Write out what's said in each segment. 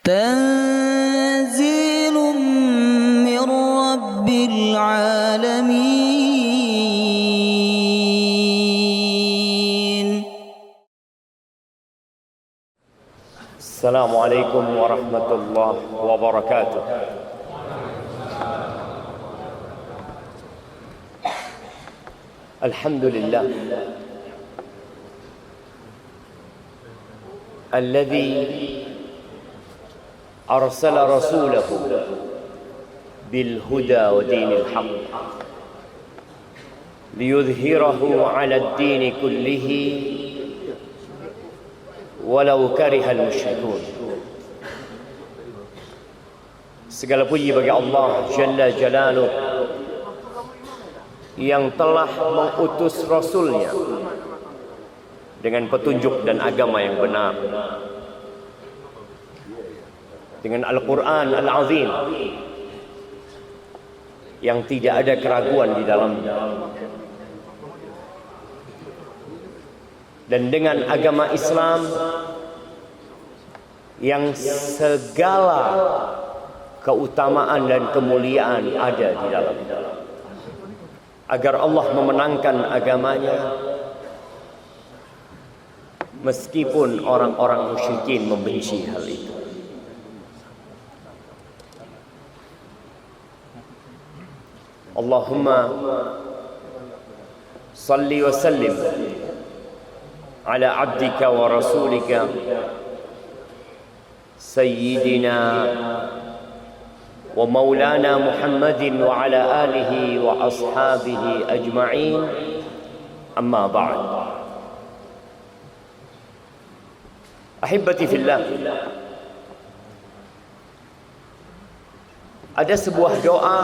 تنزيل من رب العالمين. السلام عليكم ورحمة الله وبركاته. الحمد لله الذي أرسل رسوله بالهدى ودين الحق ليظهره على الدين كله walau karihal musyrikun. Segala puji bagi Allah Jalla Jalaluh yang telah mengutus Rasulnya dengan petunjuk dan agama yang benar, dengan Al-Quran Al-Azim yang tidak ada keraguan di dalamnya, dan dengan agama Islam yang segala keutamaan dan kemuliaan ada di dalamnya, agar Allah memenangkan agamanya meskipun orang-orang musyrikin membenci hal itu. Allahumma salli wa sallim ala abdika wa rasulika sayyidina wa maulana Muhammadin wa ala alihi wa ashabihi ajma'in, amma ba'd. Ahibbati fillah, ada sebuah doa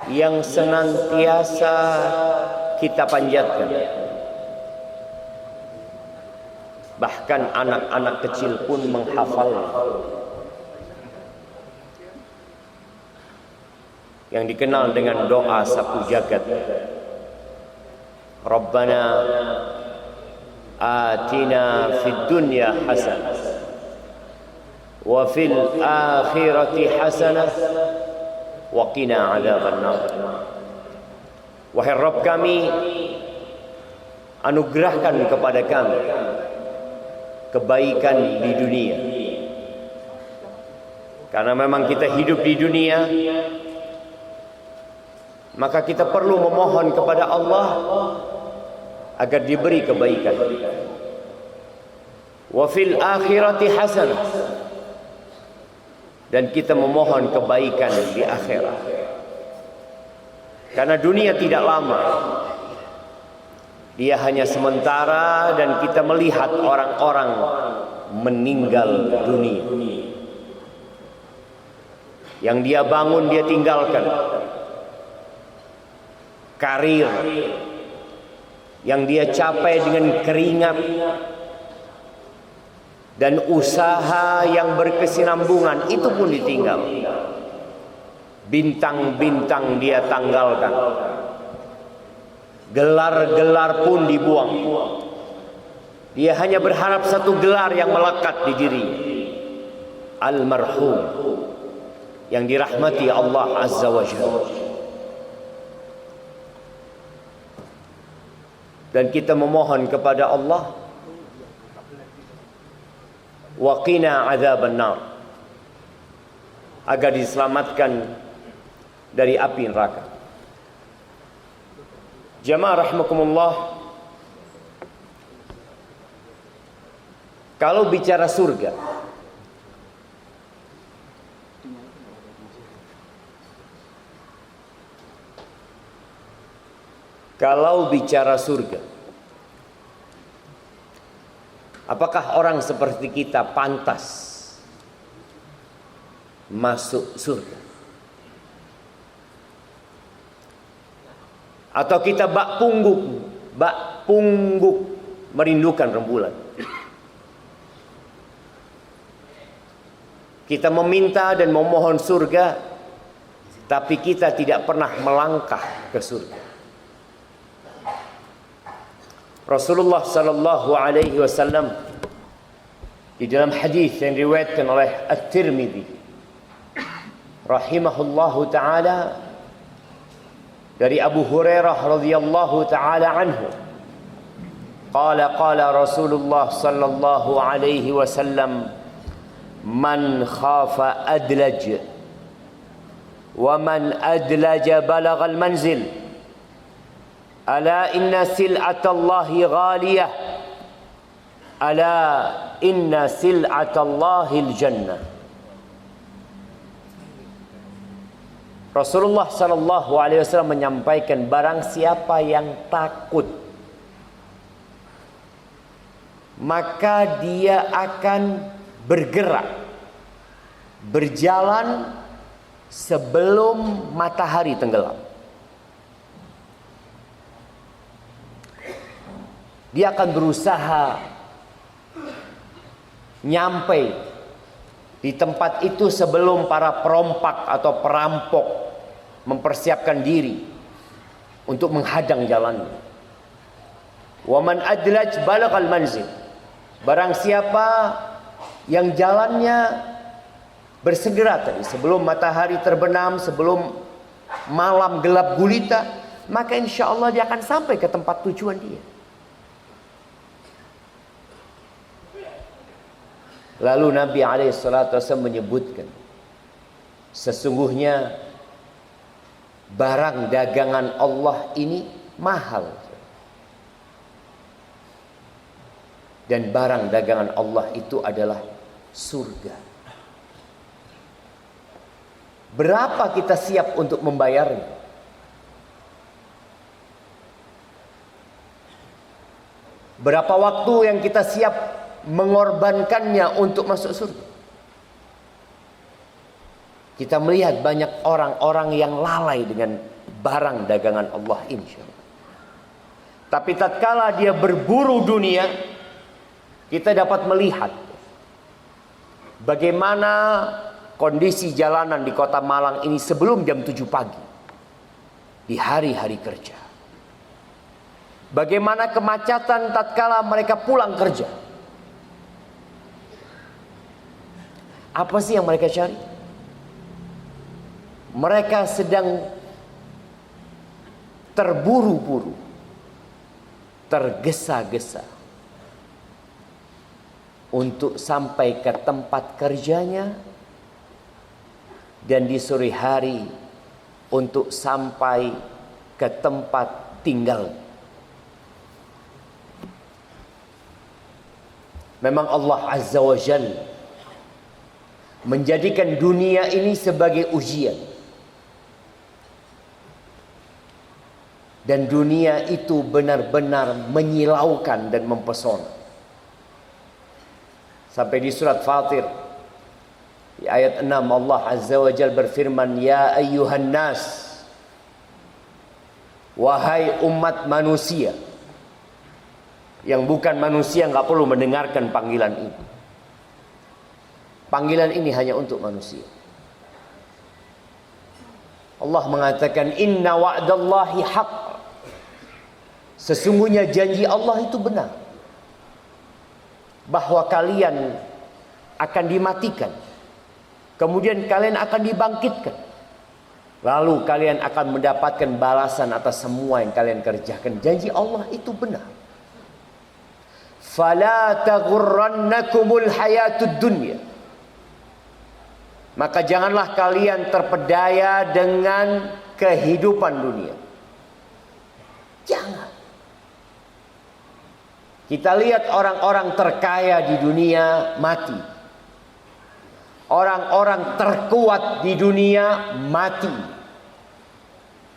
yang senantiasa kita panjatkan, bahkan anak-anak kecil pun menghafalnya, yang dikenal dengan doa sapu jagat. Rabbana atina fid dunya hasanah wa fil akhirati hasanah wa qina adzabannar. Wahai Rabb kami, anugerahkan kepada kami kebaikan di dunia, karena memang kita hidup di dunia, maka kita perlu memohon kepada Allah agar diberi kebaikan. Wa fil akhirati hasanah, dan kita memohon kebaikan di akhirat. Karena dunia tidak lama, dia hanya sementara, dan kita melihat orang-orang meninggal dunia. Yang dia bangun dia tinggalkan. Karir yang dia capai dengan keringat dan usaha yang berkesinambungan itu pun ditinggal. Bintang-bintang dia tanggalkan, gelar-gelar pun dibuang. Dia hanya berharap satu gelar yang melekat di dirinya, almarhum, yang dirahmati Allah Azza wa Jalla. Dan kita memohon kepada Allah, wa qina adzabannar, agar diselamatkan dari api neraka. Jamaah rahimakumullah, kalau bicara surga, apakah orang seperti kita pantas masuk surga? Atau kita bak pungguk merindukan rembulan? Kita meminta dan memohon surga, tapi kita tidak pernah melangkah ke surga. Rasulullah sallallahu alaihi wasallam Di dalam hadis yang diriwayatkan oleh At-Tirmidzi rahimahullahu taala dari Abu Hurairah radhiyallahu taala anhu, qala Rasulullah sallallahu alaihi wasallam, man khafa adlaj wa man adlaja balagha al-manzil, ala inna sil'atallahi ghaliyah, ala inna sil'atallahi al-jannah. Rasulullah sallallahu alaihi wasallam menyampaikan, barang siapa yang takut, maka dia akan bergerak, berjalan sebelum matahari tenggelam. Dia akan berusaha nyampe di tempat itu sebelum para perompak atau perampok mempersiapkan diri untuk menghadang jalannya. Wa man adlaj balaghal manzil. Barang siapa yang jalannya bersegera tadi sebelum matahari terbenam, sebelum malam gelap gulita, maka insya Allah dia akan sampai ke tempat tujuan dia. Lalu Nabi SAW menyebutkan, sesungguhnya barang dagangan Allah ini mahal. Dan barang dagangan Allah itu adalah surga. Berapa kita siap untuk membayarnya? Berapa waktu yang kita siap mengorbankannya untuk masuk surga? Kita melihat banyak orang-orang yang lalai dengan barang dagangan Allah, insya Allah. Tapi tatkala dia berburu dunia, kita dapat melihat bagaimana kondisi jalanan di kota Malang ini sebelum jam 7 pagi di hari-hari kerja. Bagaimana kemacetan tatkala mereka pulang kerja. Apa sih yang mereka cari? Mereka sedang terburu-buru, tergesa-gesa untuk sampai ke tempat kerjanya, dan di sore hari untuk sampai ke tempat tinggal. Memang Allah Azza wa Jalla menjadikan dunia ini sebagai ujian. Dan dunia itu benar-benar menyilaukan dan mempesona. Sampai di surat Fatir di ayat 6 Allah Azza wa Jalla berfirman, ya ayyuhan nas, wahai umat manusia. Yang bukan manusia nggak perlu mendengarkan panggilan ini. Panggilan ini hanya untuk manusia. Allah mengatakan, inna wa'dallahi haqq. Sesungguhnya janji Allah itu benar, bahwa kalian akan dimatikan, kemudian kalian akan dibangkitkan, lalu kalian akan mendapatkan balasan atas semua yang kalian kerjakan. Janji Allah itu benar. Fala taghurrannakumul hayatud dunya. Maka janganlah kalian terpedaya dengan kehidupan dunia. Jangan. Kita lihat orang-orang terkaya di dunia mati. Orang-orang terkuat di dunia mati.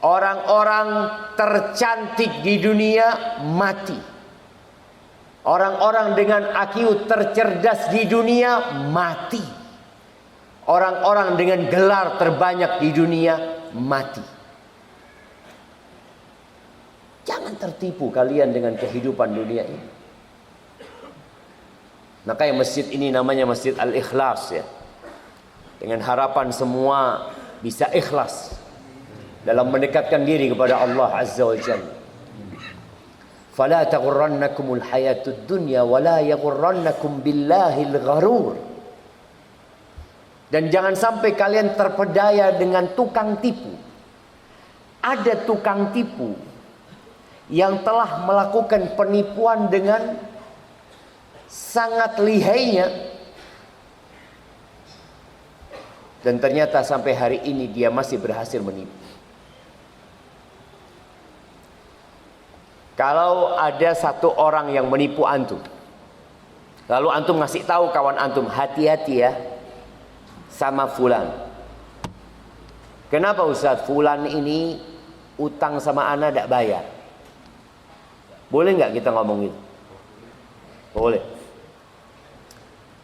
Orang-orang tercantik di dunia mati. Orang-orang dengan IQ tercerdas di dunia mati. Orang-orang dengan gelar terbanyak di dunia mati. Jangan tertipu kalian dengan kehidupan dunia ini. Makanya masjid ini namanya Masjid Al-Ikhlas, ya. Dengan harapan semua bisa ikhlas dalam mendekatkan diri kepada Allah Azza wa Jalla. Fala taghurrannakumul hayatud dunya wala yaghurrannakum billahil gharur. Dan jangan sampai kalian terpedaya dengan tukang tipu. Ada tukang tipu yang telah melakukan penipuan dengan sangat lihainya, dan ternyata sampai hari ini dia masih berhasil menipu. Kalau ada satu orang yang menipu antum, lalu antum ngasih tahu kawan antum, hati-hati ya sama fulan. Kenapa Ustaz? Fulan ini utang sama ana tidak bayar. Boleh nggak kita ngomong itu? Boleh.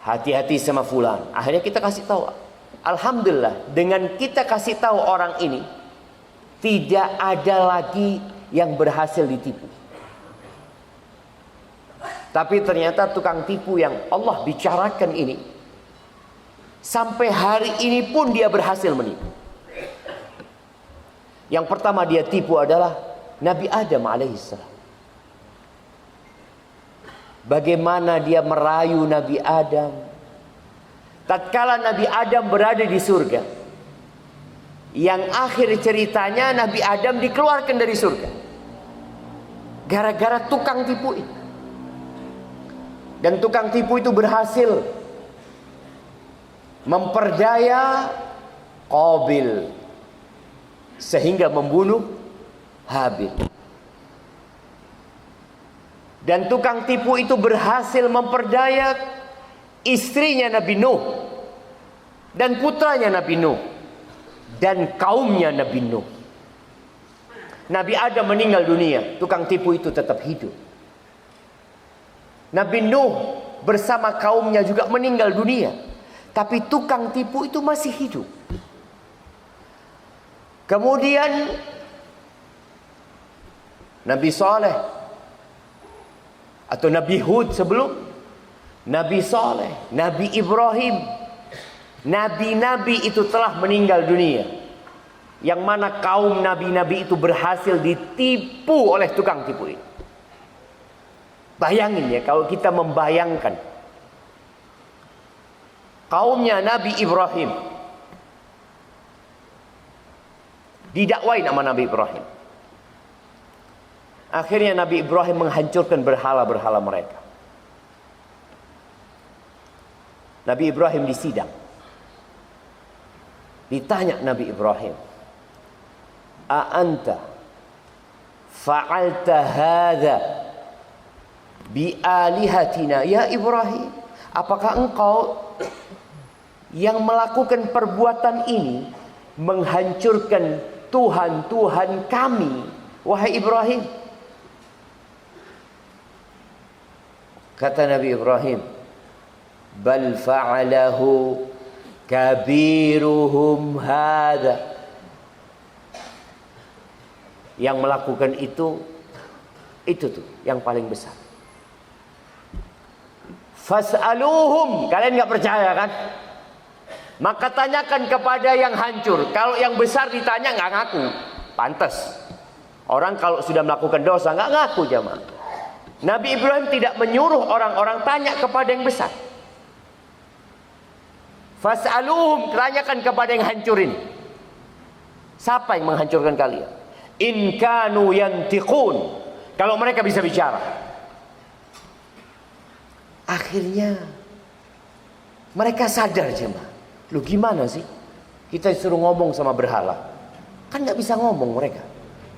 Hati-hati sama fulan. Akhirnya kita kasih tahu. Alhamdulillah, dengan kita kasih tahu orang ini, tidak ada lagi yang berhasil ditipu. Tapi ternyata tukang tipu yang Allah bicarakan ini, sampai hari ini pun dia berhasil menipu. Yang pertama dia tipu adalah Nabi Adam alaihissalam. Bagaimana dia merayu Nabi Adam tatkala Nabi Adam berada di surga, yang akhir ceritanya Nabi Adam dikeluarkan dari surga gara-gara tukang tipu itu. Dan tukang tipu itu berhasil memperdaya Qabil sehingga membunuh Habil. Dan tukang tipu itu berhasil memperdaya istrinya Nabi Nuh dan putranya Nabi Nuh dan kaumnya Nabi Nuh. Nabi Adam meninggal dunia, tukang tipu itu tetap hidup. Nabi Nuh bersama kaumnya juga meninggal dunia, tapi tukang tipu itu masih hidup. Kemudian Nabi Saleh atau Nabi Hud sebelum Nabi Saleh, Nabi Ibrahim, nabi-nabi itu telah meninggal dunia, yang mana kaum nabi-nabi itu berhasil ditipu oleh tukang tipu itu. Bayangin ya, kalau kita membayangkan kaumnya Nabi Ibrahim didakwain sama Nabi Ibrahim. Akhirnya Nabi Ibrahim menghancurkan berhala-berhala mereka. Nabi Ibrahim disidang. Ditanya Nabi Ibrahim, "A anta fa'alta hadza bi alihatina ya Ibrahim?" Apakah engkau yang melakukan perbuatan ini, menghancurkan Tuhan-Tuhan kami, wahai Ibrahim? Kata Nabi Ibrahim, "Bal fa'alahu kabiruhum hadha." Yang melakukan itu tuh yang paling besar. Fas'aluhum. Kalian nggak percaya kan? Maka tanyakan kepada yang hancur. Kalau yang besar ditanya nggak ngaku. Pantas. Orang kalau sudah melakukan dosa nggak ngaku jemaah. Nabi Ibrahim tidak menyuruh orang-orang tanya kepada yang besar. Fas'aluhum, tanyakan kepada yang hancurin. Siapa yang menghancurkan kalian? In kanu yantiqun. Kalau mereka bisa bicara. Akhirnya mereka sadar jemaah. Lu gimana sih? Kita disuruh ngomong sama berhala. Kan gak bisa ngomong mereka.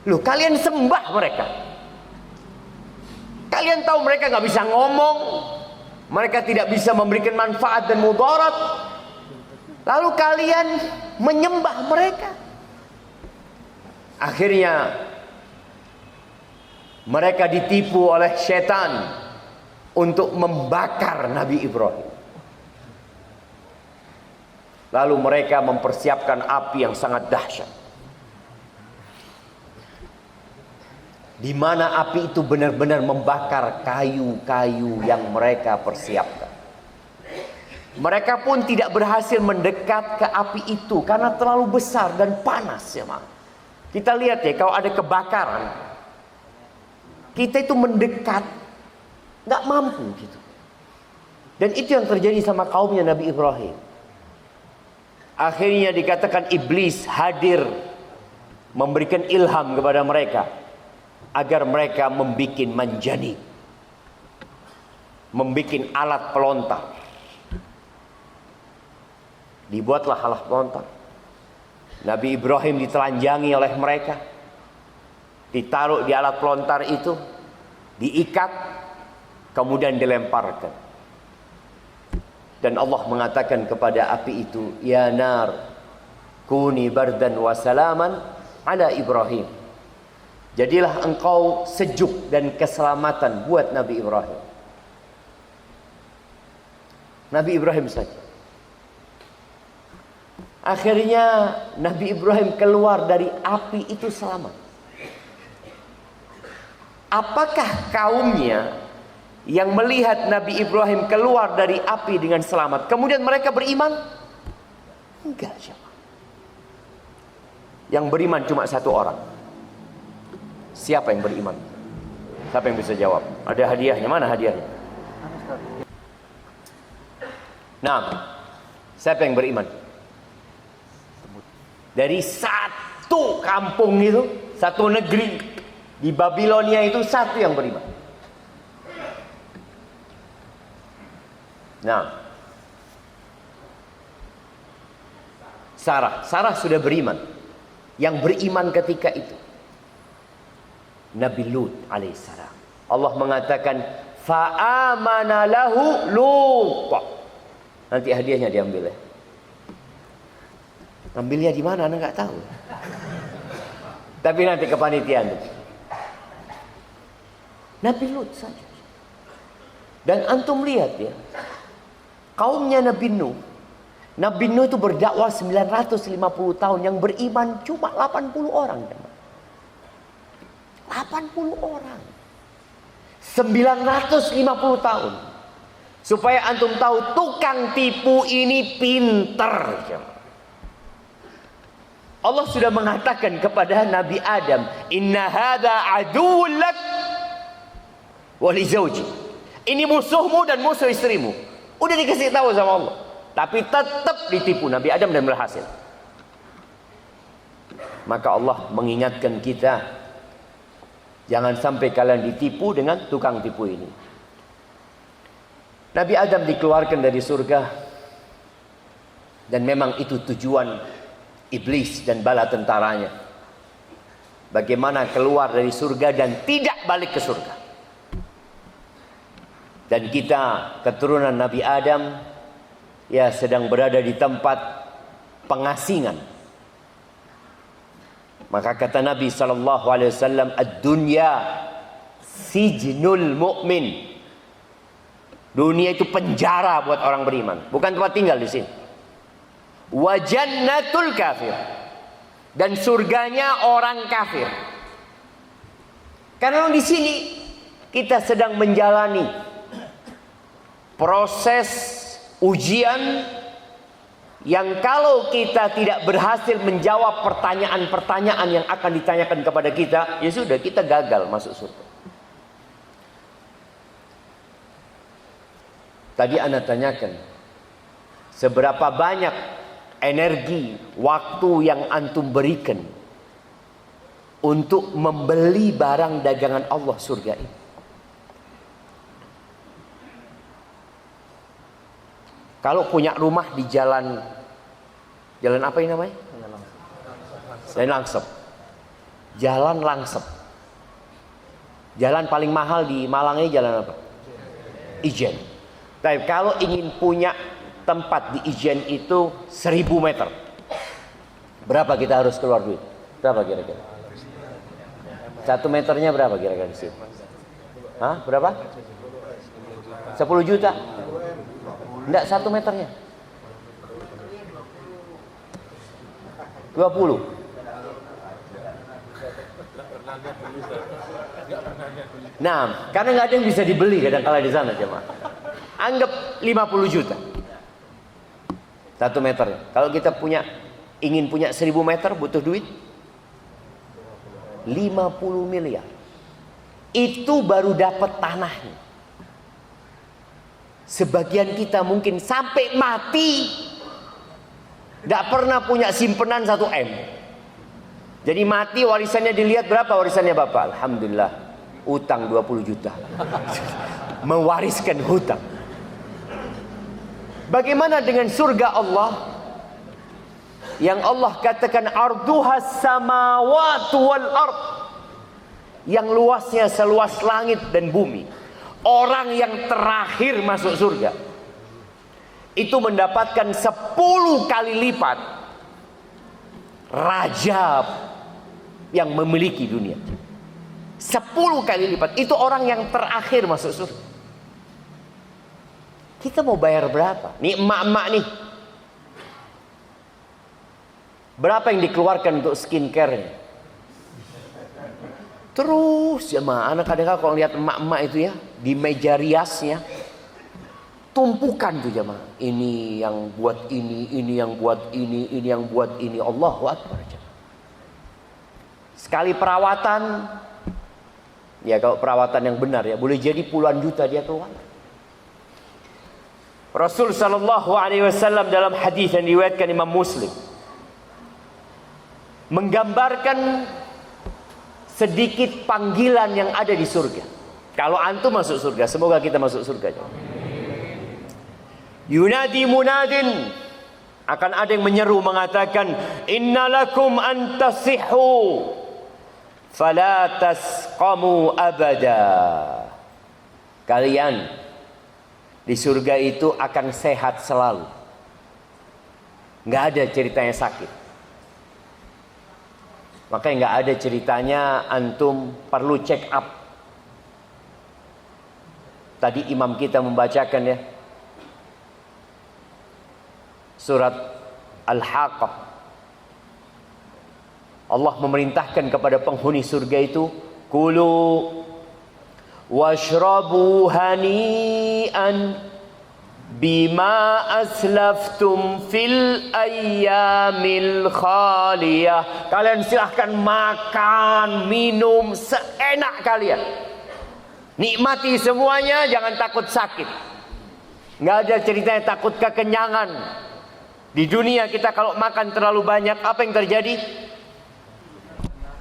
Lu kalian sembah mereka. Kalian tahu mereka gak bisa ngomong. Mereka tidak bisa memberikan manfaat dan mudarat. Lalu kalian menyembah mereka. Akhirnya mereka ditipu oleh setan untuk membakar Nabi Ibrahim. Lalu mereka mempersiapkan api yang sangat dahsyat, di mana api itu benar-benar membakar kayu-kayu yang mereka persiapkan. Mereka pun tidak berhasil mendekat ke api itu karena terlalu besar dan panas ya, Mak. Kita lihat ya, kalau ada kebakaran, Kita itu mendekat, nggak mampu gitu. Dan itu yang terjadi sama kaumnya Nabi Ibrahim. Akhirnya dikatakan iblis hadir memberikan ilham kepada mereka agar mereka membuat manjani, membuat alat pelontar. Dibuatlah alat pelontar. Nabi Ibrahim ditelanjangi oleh mereka, ditaruh di alat pelontar itu, diikat, kemudian dilemparkan. Dan Allah mengatakan kepada api itu, ya nar, kuni bardan wa salaman ala Ibrahim. Jadilah engkau sejuk dan keselamatan buat Nabi Ibrahim. Nabi Ibrahim saja. Akhirnya Nabi Ibrahim keluar dari api itu selamat. Apakah kaumnya yang melihat Nabi Ibrahim keluar dari api dengan selamat kemudian mereka beriman? Enggak, siapa? Yang beriman cuma satu orang. Siapa yang beriman? Siapa yang bisa jawab? Ada hadiahnya, mana hadiahnya? Nah, siapa yang beriman? Dari satu kampung itu, satu negeri di Babilonia itu, satu yang beriman. Nah, Sarah sudah beriman. Yang beriman ketika itu Nabi Lut alaihissalam. Allah mengatakan fa'amana lahu Lut. Nanti hadiahnya diambil ya. Ambilnya di mana? Anda nggak tahu. Tapi nanti kepanitiaan. Nabi Lut saja. Dan antum lihat ya, kaumnya Nabi Nuh. Nabi Nuh itu berdakwah 950 tahun, yang beriman cuma 80 orang. 80 orang. 950 tahun. Supaya antum tahu tukang tipu ini pinter. Allah sudah mengatakan kepada Nabi Adam, "Inna hadza aduwwun lak wa li zawji." Ini musuhmu dan musuh istrimu. Udah dikasih tahu sama Allah, tapi tetap ditipu Nabi Adam dan berhasil. Maka Allah mengingatkan kita, jangan sampai kalian ditipu dengan tukang tipu ini. Nabi Adam dikeluarkan dari surga, dan memang itu tujuan iblis dan bala tentaranya. Bagaimana keluar dari surga dan tidak balik ke surga. Dan kita keturunan Nabi Adam ya sedang berada di tempat pengasingan. Maka kata Nabi SAW, ad-dunya sijnul mu'min. Dunia itu penjara buat orang beriman, bukan tempat tinggal di sini. Wa jannatul kafir, dan surganya orang kafir. Karena di sini kita sedang menjalani proses ujian yang kalau kita tidak berhasil menjawab pertanyaan-pertanyaan yang akan ditanyakan kepada kita, ya sudah, kita gagal masuk surga. Tadi Anda tanyakan, seberapa banyak energi, waktu yang antum berikan untuk membeli barang dagangan Allah surga ini? Kalau punya rumah di jalan apa ini namanya? Jalan Langsep. Jalan Langsep. Jalan paling mahal di Malang ini jalan apa? Ijen. Tapi kalau ingin punya tempat di Ijen itu 1000 meter, berapa kita harus keluar duit? Berapa kira-kira? 1 meternya berapa kira-kira di sini? Hah? Berapa? 10 juta? Enggak, 1 meternya 20. Nah, karena nggak ada yang bisa dibeli kadang-kala di sana jemaah. Anggap 50 juta 1 meter. Kalau kita ingin punya 1000 meter butuh duit 50 miliar. itu baru dapat tanahnya. Sebagian kita mungkin sampai mati tidak pernah punya simpenan 1 M. Jadi mati warisannya dilihat berapa warisannya bapak. Alhamdulillah, utang 20 juta. Mewariskan hutang. Bagaimana dengan surga Allah? Yang Allah katakan arduhas samawati wal ard. Yang luasnya seluas langit dan bumi. Orang yang terakhir masuk surga itu mendapatkan 10 kali lipat raja yang memiliki dunia. 10 kali lipat. Itu orang yang terakhir masuk surga. Kita mau bayar berapa? Nih emak-emak nih, berapa yang dikeluarkan untuk skincare-nya? Terus jemaah, anak kadang-kadang kalau lihat emak-emak itu ya, di meja riasnya tumpukan tuh jemaah. Ini yang buat ini yang buat ini yang buat ini. Allahu Akbar. Sekali perawatan, ya kalau perawatan yang benar ya, boleh jadi puluhan juta dia keluar. Rasul sallallahu alaihi wasallam dalam hadis yang diriwayatkan Imam Muslim menggambarkan sedikit panggilan yang ada di surga. Kalau antum masuk surga, semoga kita masuk surga. Yunadi munadin, akan ada yang menyeru mengatakan, innalakum antasihu fala tasqamu abada. Kalian di surga itu akan sehat selalu. Nggak ada ceritanya sakit. Makanya nggak ada ceritanya antum perlu check up. Tadi imam kita membacakan ya, surat Al-Haqqah. Allah memerintahkan kepada penghuni surga itu, kulu washrabu hani'an bima aslaftum fil ayyamil khaliyah. Kalian silahkan makan, minum seenak kalian. Nikmati semuanya, jangan takut sakit. Nggak ada ceritanya takut kekenyangan. Di dunia kita kalau makan terlalu banyak, apa yang terjadi?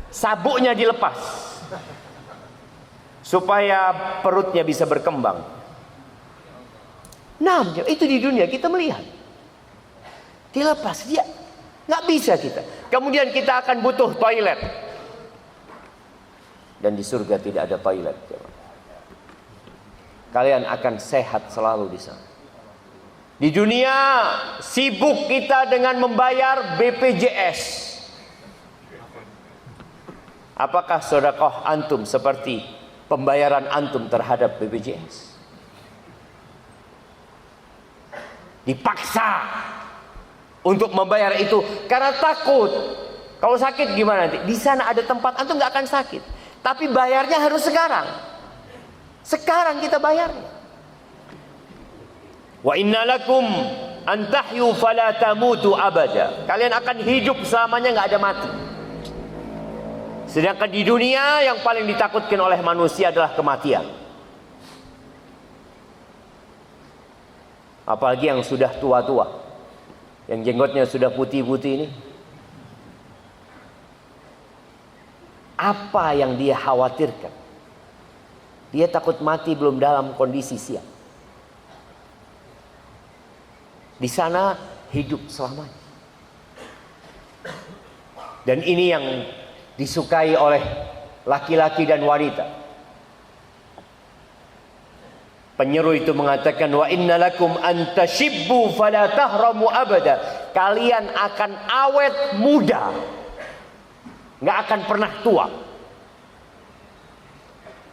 Sabuknya dilepas supaya perutnya bisa berkembang. Nah, itu di dunia kita melihat. Dilepas, dia nggak bisa kita. Kemudian kita akan butuh toilet. Dan di surga tidak ada toilet. Kalian akan sehat selalu di sana. Di dunia sibuk kita dengan membayar BPJS. Apakah sedekah antum seperti pembayaran antum terhadap BPJS? Dipaksa untuk membayar itu karena takut. Kalau sakit gimana nanti? Di sana ada tempat antum nggak akan sakit. Tapi bayarnya harus sekarang. Sekarang kita bayarnya. Wa inna lakum an tahyu fala tamutu abada. Kalian akan hidup selamanya, nggak ada mati. Sedangkan di dunia yang paling ditakutkan oleh manusia adalah kematian. Apalagi yang sudah tua-tua, yang jenggotnya sudah putih-putih ini. Apa yang dia khawatirkan? Dia takut mati belum dalam kondisi siap. Di sana hidup selamanya. Dan ini yang disukai oleh laki-laki dan wanita. Penyeru itu mengatakan, wa innalakum antashibbu fala tahramu abada. Kalian akan awet muda, nggak akan pernah tua.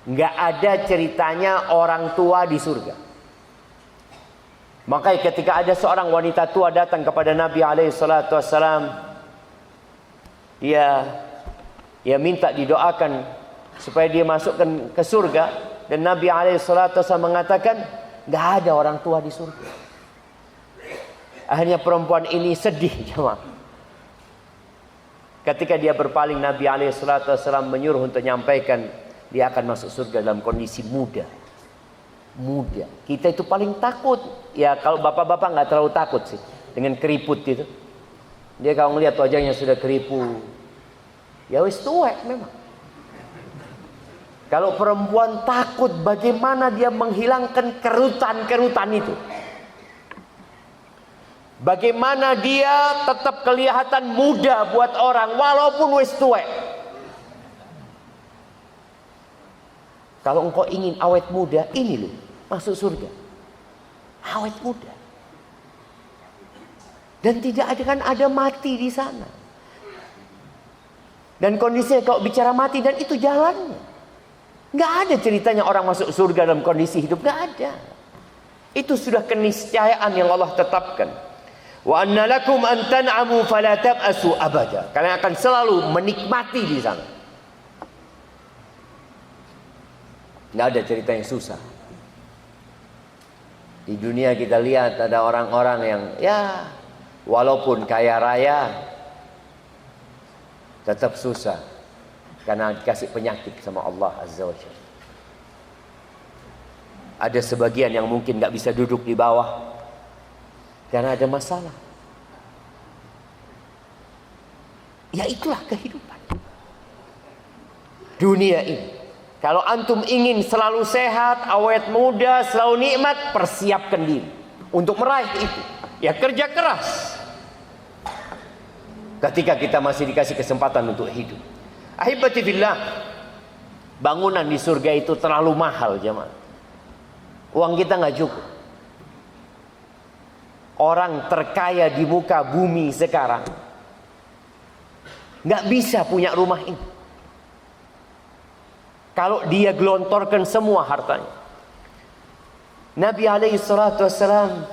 Nggak ada ceritanya orang tua di surga. Makanya ketika ada seorang wanita tua datang kepada Nabi SAW, dia minta didoakan supaya dia masukkan ke surga. Dan Nabi SAW mengatakan, nggak ada orang tua di surga. Akhirnya perempuan ini sedih, jemaah. Ketika dia berpaling, Nabi SAW menyuruh untuk menyampaikan, dia akan masuk surga dalam kondisi muda. Muda. Kita itu paling takut. Ya kalau bapak-bapak nggak terlalu takut sih dengan keriput itu. Dia kalau ngelihat wajahnya sudah keripu, ya wis tuwek memang. Kalau perempuan takut bagaimana dia menghilangkan kerutan-kerutan itu. Bagaimana dia tetap kelihatan muda buat orang walaupun wis tuwek. Kalau engkau ingin awet muda, ini loh, masuk surga. Awet muda. Dan tidak ada mati di sana. Dan kondisinya kalau bicara mati, dan itu jalannya. Nggak ada ceritanya orang masuk surga dalam kondisi hidup, nggak ada. Itu sudah keniscayaan yang Allah tetapkan. Wa anna lakum an tan'amu fala tab'asu abada. Kalian akan selalu menikmati di sana. Nggak ada cerita yang susah. Di dunia kita lihat ada orang-orang yang ya walaupun kaya raya tetap susah karena dikasih penyakit sama Allah Azza wa Jalla. Ada sebagian yang mungkin nggak bisa duduk di bawah karena ada masalah. Ya itulah kehidupan dunia ini. Kalau antum ingin selalu sehat, awet muda, selalu nikmat, persiapkan diri untuk meraih itu. Ya kerja keras. Ketika kita masih dikasih kesempatan untuk hidup. Ahibati fillah, bangunan di surga itu terlalu mahal jemaah. Uang kita nggak cukup. Orang terkaya di muka bumi sekarang nggak bisa punya rumah ini. Kalau dia gelontorkan semua hartanya. Nabi alaihi salatu wassalam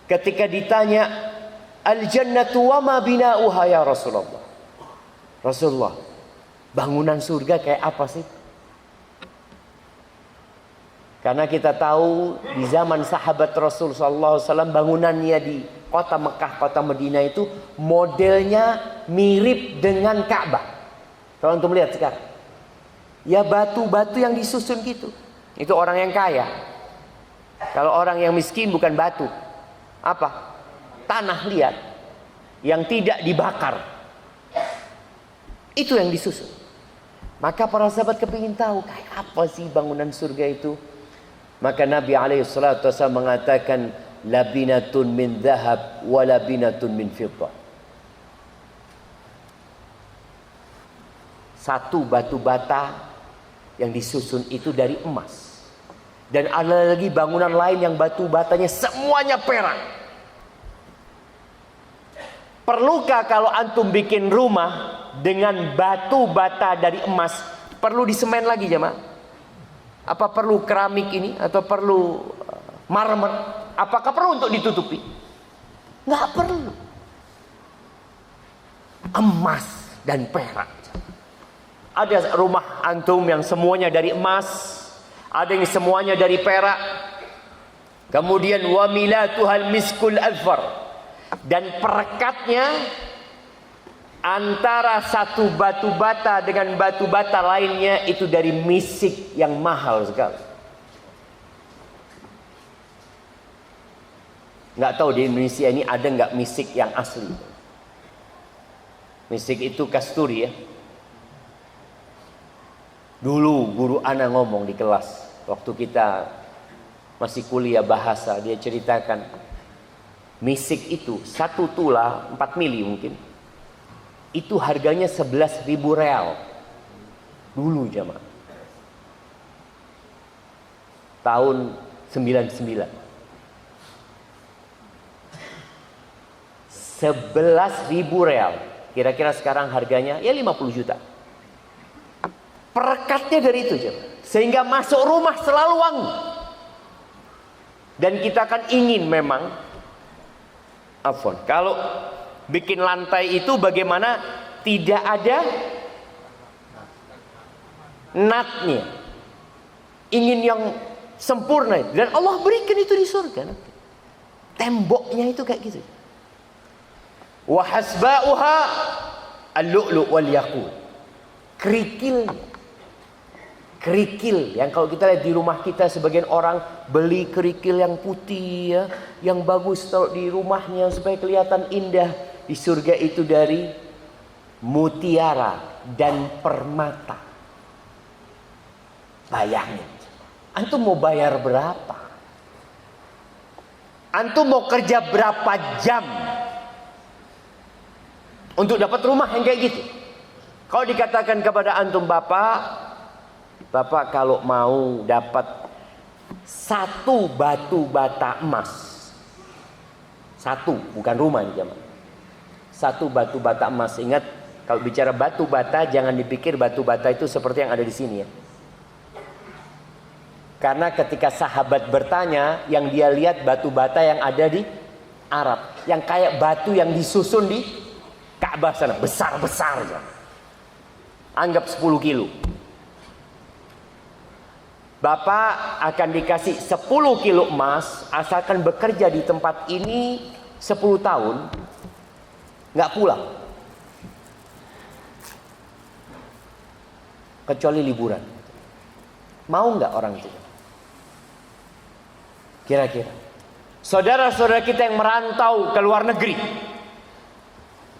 ketika ditanya, al-jannatu wa ma bina'uha ya Rasulullah. Rasulullah, bangunan surga kayak apa sih? Karena kita tahu di zaman sahabat Rasul sallallahu alaihi wasallam bangunannya di kota Mekah, kota Madinah itu modelnya mirip dengan Ka'bah. Kalau antum lihat sekarang, ya batu-batu yang disusun gitu. Itu orang yang kaya. Kalau orang yang miskin bukan batu. Apa? Tanah liat yang tidak dibakar. Itu yang disusun. Maka para sahabat kepingin tahu kayak apa sih bangunan surga itu. Maka Nabi alaihissalatu wassalam mengatakan, labinatun min dhahab wa labinatun min fiddah. Satu batu bata yang disusun itu dari emas. Dan ada lagi bangunan lain yang batu batanya semuanya perak. Perlukah kalau antum bikin rumah dengan batu bata dari emas, perlu disemen lagi jemaah? Apa perlu keramik ini atau perlu marmer? Apakah perlu untuk ditutupi? Nggak perlu. Emas dan perak. Ada rumah antum yang semuanya dari emas, ada yang semuanya dari perak. Kemudian wa milatuhal miskul azfar. Dan perekatnya antara satu batu bata dengan batu bata lainnya itu dari misik yang mahal sekali. Nggak tahu di Indonesia ini ada nggak misik yang asli. Misik itu kasturi ya. Dulu guru ana ngomong di kelas waktu kita masih kuliah bahasa, dia ceritakan misik itu 1 tula 4 mili mungkin. Itu harganya 11.000 real. Dulu jamaah. Tahun 99. 11.000 real. Kira-kira sekarang harganya ya 50 juta. Perekatnya dari itu jamaah. Sehingga masuk rumah selalu wangi. Dan kita kan ingin memang kalau bikin lantai itu bagaimana tidak ada natnya. Ingin yang sempurna. Dan Allah berikan itu di surga nanti. Temboknya itu kayak gitu. Wa hasba'uha al-lu'lu' wal yaqut. Kerikilnya kerikil yang kalau kita lihat di rumah kita, sebagian orang beli kerikil yang putih ya, yang bagus taruh di rumahnya supaya kelihatan indah. Di surga itu dari mutiara dan permata. Bayangin, antum mau bayar berapa? Antum mau kerja berapa jam untuk dapat rumah yang kayak gitu? Kalau dikatakan kepada antum, Bapak kalau mau dapat satu batu bata emas, satu, bukan rumah ini jemaah, satu batu bata emas. Ingat, kalau bicara batu bata jangan dipikir batu bata itu seperti yang ada di sini ya. Karena ketika sahabat bertanya, yang dia lihat batu bata yang ada di Arab, yang kayak batu yang disusun di Ka'bah sana, besar-besar aja. Anggap 10 kilo. Bapak akan dikasih 10 kilo emas asalkan bekerja di tempat ini 10 tahun, nggak pulang. Kecuali liburan. Mau nggak orang itu? Kira-kira. Saudara-saudara kita yang merantau ke luar negeri,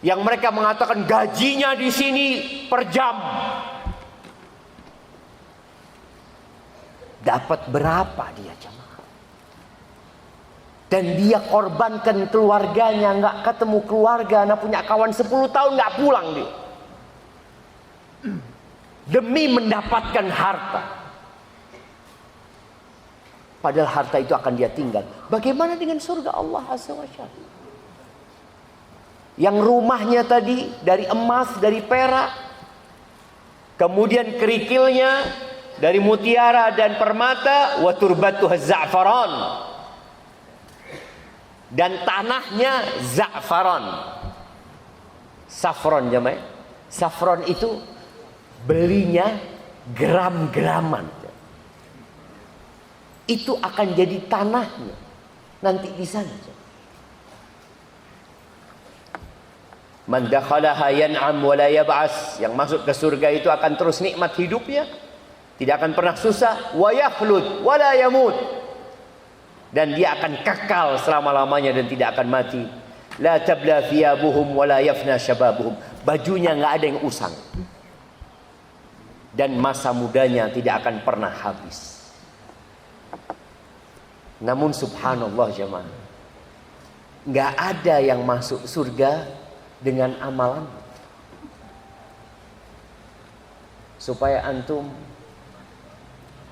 yang mereka mengatakan gajinya di sini per jam, dapat berapa dia jemaah? Dan dia korbankan keluarganya, nggak ketemu keluarga, nah punya kawan 10 tahun nggak pulang dia, demi mendapatkan harta. Padahal harta itu akan dia tinggal. Bagaimana dengan surga Allah Azza wa Jalla? Yang rumahnya tadi dari emas, dari perak, kemudian kerikilnya dari mutiara dan permata, wa turbatuha za'faran, dan tanahnya za'faran. Safron jemaah. Safron itu belinya gram-graman. Itu akan jadi tanahnya nanti di sana. Man dakhalaha yan'am wa la yab'as. Yang masuk ke surga itu akan terus nikmat hidupnya, tidak akan pernah susah. Wa yakhlud wa la yamut. Dan dia akan kekal selama-lamanya dan tidak akan mati. La tabla thiyabuhum wa la yafna syababuhum. Bajunya nggak ada yang usang. Dan masa mudanya tidak akan pernah habis. Namun subhanallah jemaah, nggak ada yang masuk surga dengan amalan. Supaya antum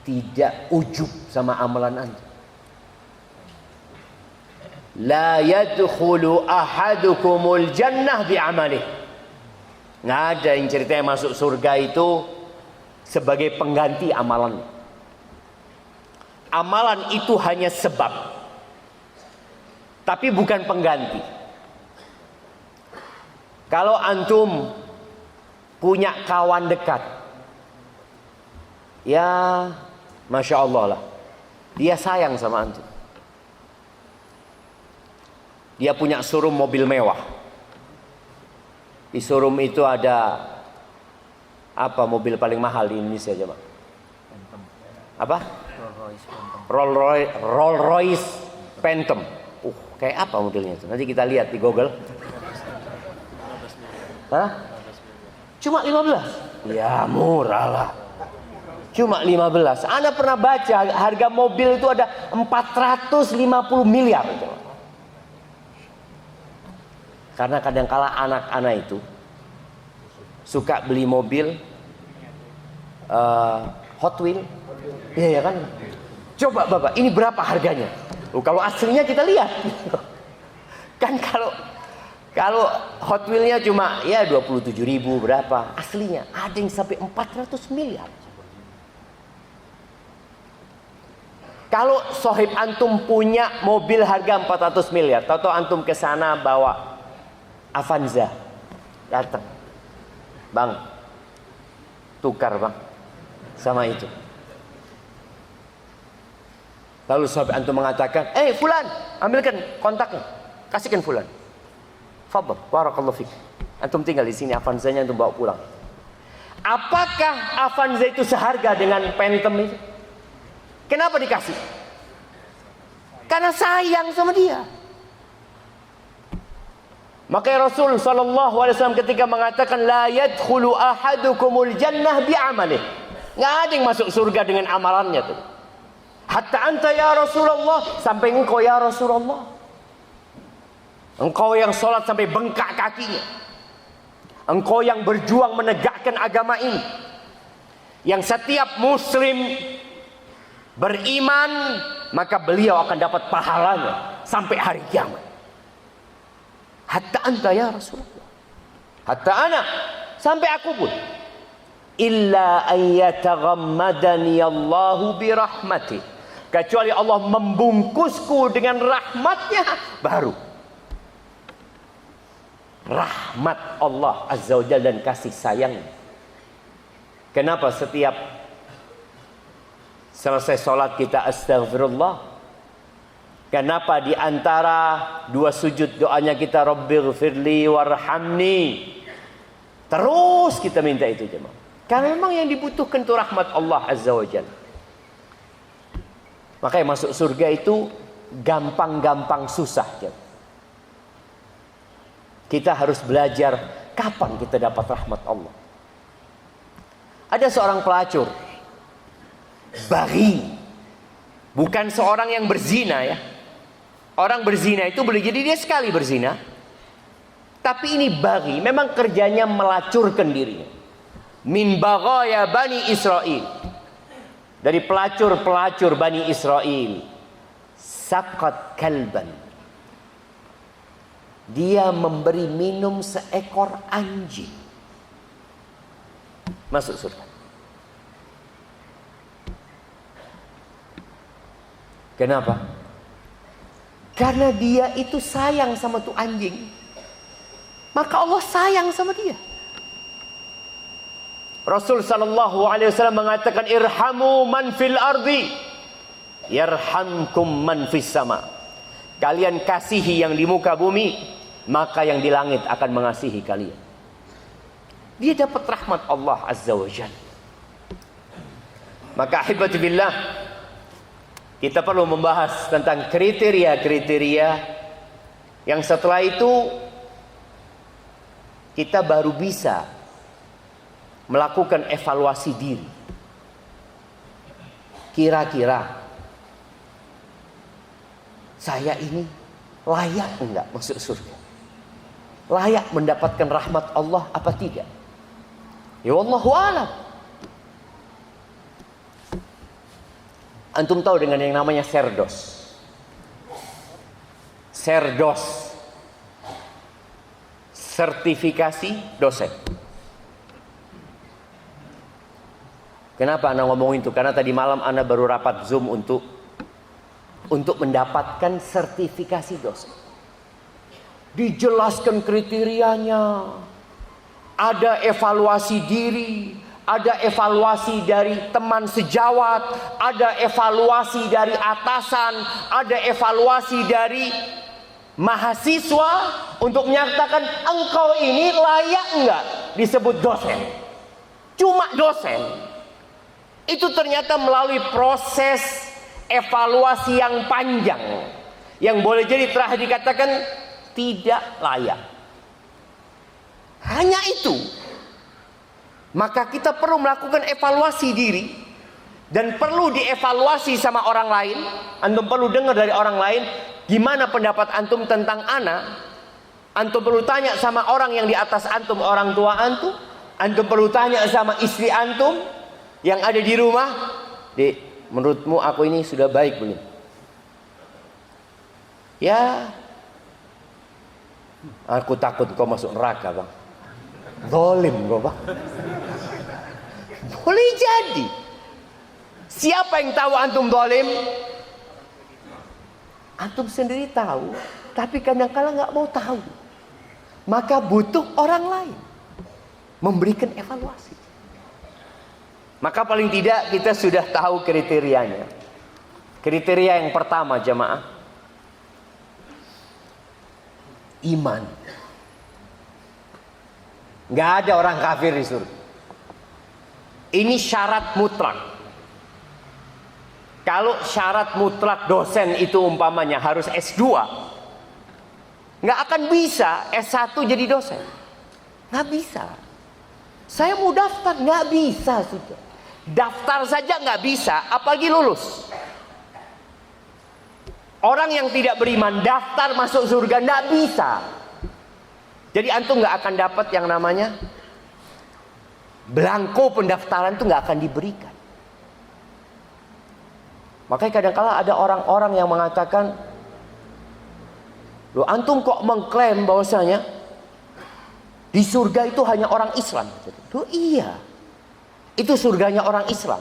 tidak ujub sama amalan antum. La yadkhulu ahadukumul jannah bi'amalih. Nggak ada yang ceritanya masuk surga itu sebagai pengganti amalan. Amalan itu hanya sebab, tapi bukan pengganti. Kalau antum punya kawan dekat, ya Masya Allah lah, dia sayang sama antum. Dia punya showroom mobil mewah. Di showroom itu ada apa mobil paling mahal di Indonesia coba? Apa? Rolls Royce Phantom. Kayak apa modelnya itu? Nanti kita lihat di Google. Hah? Cuma 15? Ya murah lah. Cuma 15. Anda pernah baca harga mobil itu ada 450 miliar. Karena kadang-kala anak-anak itu suka beli mobil Hot Wheel. Iya ya kan? Coba Bapak, ini berapa harganya? Kalau aslinya kita lihat. Kan kalau Hot Wheel-nya cuma ya 27.000 berapa? Aslinya ada yang sampai 400 miliar. Kalau sohib antum punya mobil harga 400 miliar, tahu-tahu antum ke sana bawa Avanza, datang, bang, tukar bang, sama itu. Lalu sohib antum mengatakan, fulan, ambilkan kontaknya, kasihkan fulan. Fadhal, barakallahu fik. Antum tinggal di sini, Avanzanya antum bawa pulang. Apakah Avanza itu seharga dengan Phantom itu? Kenapa dikasih? Karena sayang sama dia. Maka Rasul SAW ketika mengatakan la yadkhulu ahadukumul jannah bi'amalih, nggak ada yang masuk surga dengan amalannya tuh. Hatta anta ya Rasulullah, sampai engkau ya Rasulullah. Engkau yang sholat sampai bengkak kakinya, engkau yang berjuang menegakkan agama ini, yang setiap muslim beriman maka beliau akan dapat pahalanya sampai hari kiamat. Hatta anta ya Rasulullah, hatta ana, sampai aku pun. Illa ayyataghammadani Allahu birahmati, kecuali Allah membungkusku dengan rahmatnya, baru rahmat Allah Azza wa Jalla dan kasih sayang. Kenapa setiap selesai sholat kita astaghfirullah? Kenapa di antara dua sujud doanya kita Rabbighfirli warhamni? Terus kita minta itu jemaah. Karena memang yang dibutuhkan itu rahmat Allah Azza wa Jalla. Makanya masuk surga itu gampang-gampang susah jemaah. Kita harus belajar kapan kita dapat rahmat Allah. Ada seorang pelacur, baghi, bukan seorang yang berzina ya. Orang berzina itu boleh jadi dia sekali berzina, tapi ini baghi, memang kerjanya melacurkan dirinya. Min baghaya Bani Israel, dari pelacur-pelacur Bani Israel. Saqat kalban, dia memberi minum seekor anjing. Masuk surga. Kenapa? Karena dia itu sayang sama tuh anjing, maka Allah sayang sama dia. Rasul sallallahu alaihi wasallam mengatakan irhamu man fil ardi yarhamkum man fis sama. Kalian kasihi yang di muka bumi, maka yang di langit akan mengasihi kalian. Dia dapat rahmat Allah Azza wa Jalla. Maka ahibati billah, kita perlu membahas tentang kriteria-kriteria yang setelah itu kita baru bisa melakukan evaluasi diri. Kira-kira saya ini layak enggak masuk surga? Layak mendapatkan rahmat Allah apa tidak? Ya wallahu a'lam. Antum tahu dengan yang namanya serdos. Serdos, sertifikasi dosen. Kenapa Anda ngomongin itu? Karena tadi malam Anda baru rapat Zoom untuk mendapatkan sertifikasi dosen. Dijelaskan kriterianya, ada evaluasi diri, ada evaluasi dari teman sejawat, ada evaluasi dari atasan, ada evaluasi dari mahasiswa untuk menyatakan engkau ini layak enggak disebut dosen. Cuma dosen. Itu ternyata melalui proses evaluasi yang panjang, yang boleh jadi telah dikatakan tidak layak. Hanya itu. Maka kita perlu melakukan evaluasi diri, dan perlu dievaluasi sama orang lain. Antum perlu dengar dari orang lain gimana pendapat antum tentang ana. Antum perlu tanya sama orang yang di atas antum, orang tua antum. Antum perlu tanya sama istri antum yang ada di rumah. Dek, menurutmu aku ini sudah baik belum? Ya, aku takut kau masuk neraka bang. Zalim kau bang. Boleh jadi. Siapa yang tahu antum zalim? Antum sendiri tahu, tapi kadang-kadang nggak mau tahu. Maka butuh orang lain memberikan evaluasi. Maka paling tidak kita sudah tahu kriterianya. Kriteria yang pertama jemaah, iman. Nggak ada orang kafir di surga. Ini syarat mutlak. Kalau syarat mutlak dosen itu umpamanya harus S2, nggak akan bisa S1 jadi dosen. Nggak bisa. Saya mau daftar, nggak bisa sudah. Daftar saja nggak bisa, apalagi lulus. Orang yang tidak beriman daftar masuk surga nggak bisa. Jadi antum nggak akan dapat yang namanya belangko pendaftaran, itu nggak akan diberikan. Makanya kadang-kala ada orang-orang yang mengatakan, loh antum kok mengklaim bahwasanya di surga itu hanya orang Islam? Loh iya, itu surganya orang Islam.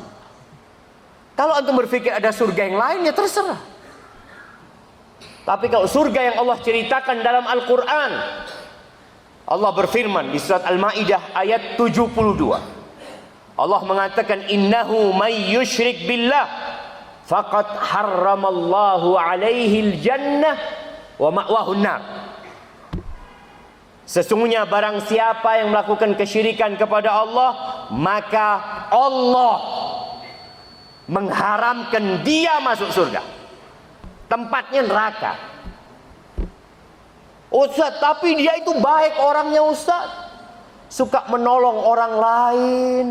Kalau antum berpikir ada surga yang lain, ya terserah. Tapi kalau surga yang Allah ceritakan dalam Al-Quran, Allah berfirman di surat Al-Ma'idah ayat 72. Allah mengatakan, innahu may yushrik billah faqad harramallahu alaihi al-jannah wa ma'wahun nar. Sesungguhnya barang siapa yang melakukan kesyirikan kepada Allah, maka Allah mengharamkan dia masuk surga. Tempatnya neraka. Ustaz, tapi dia itu baik orangnya Ustaz. Suka menolong orang lain.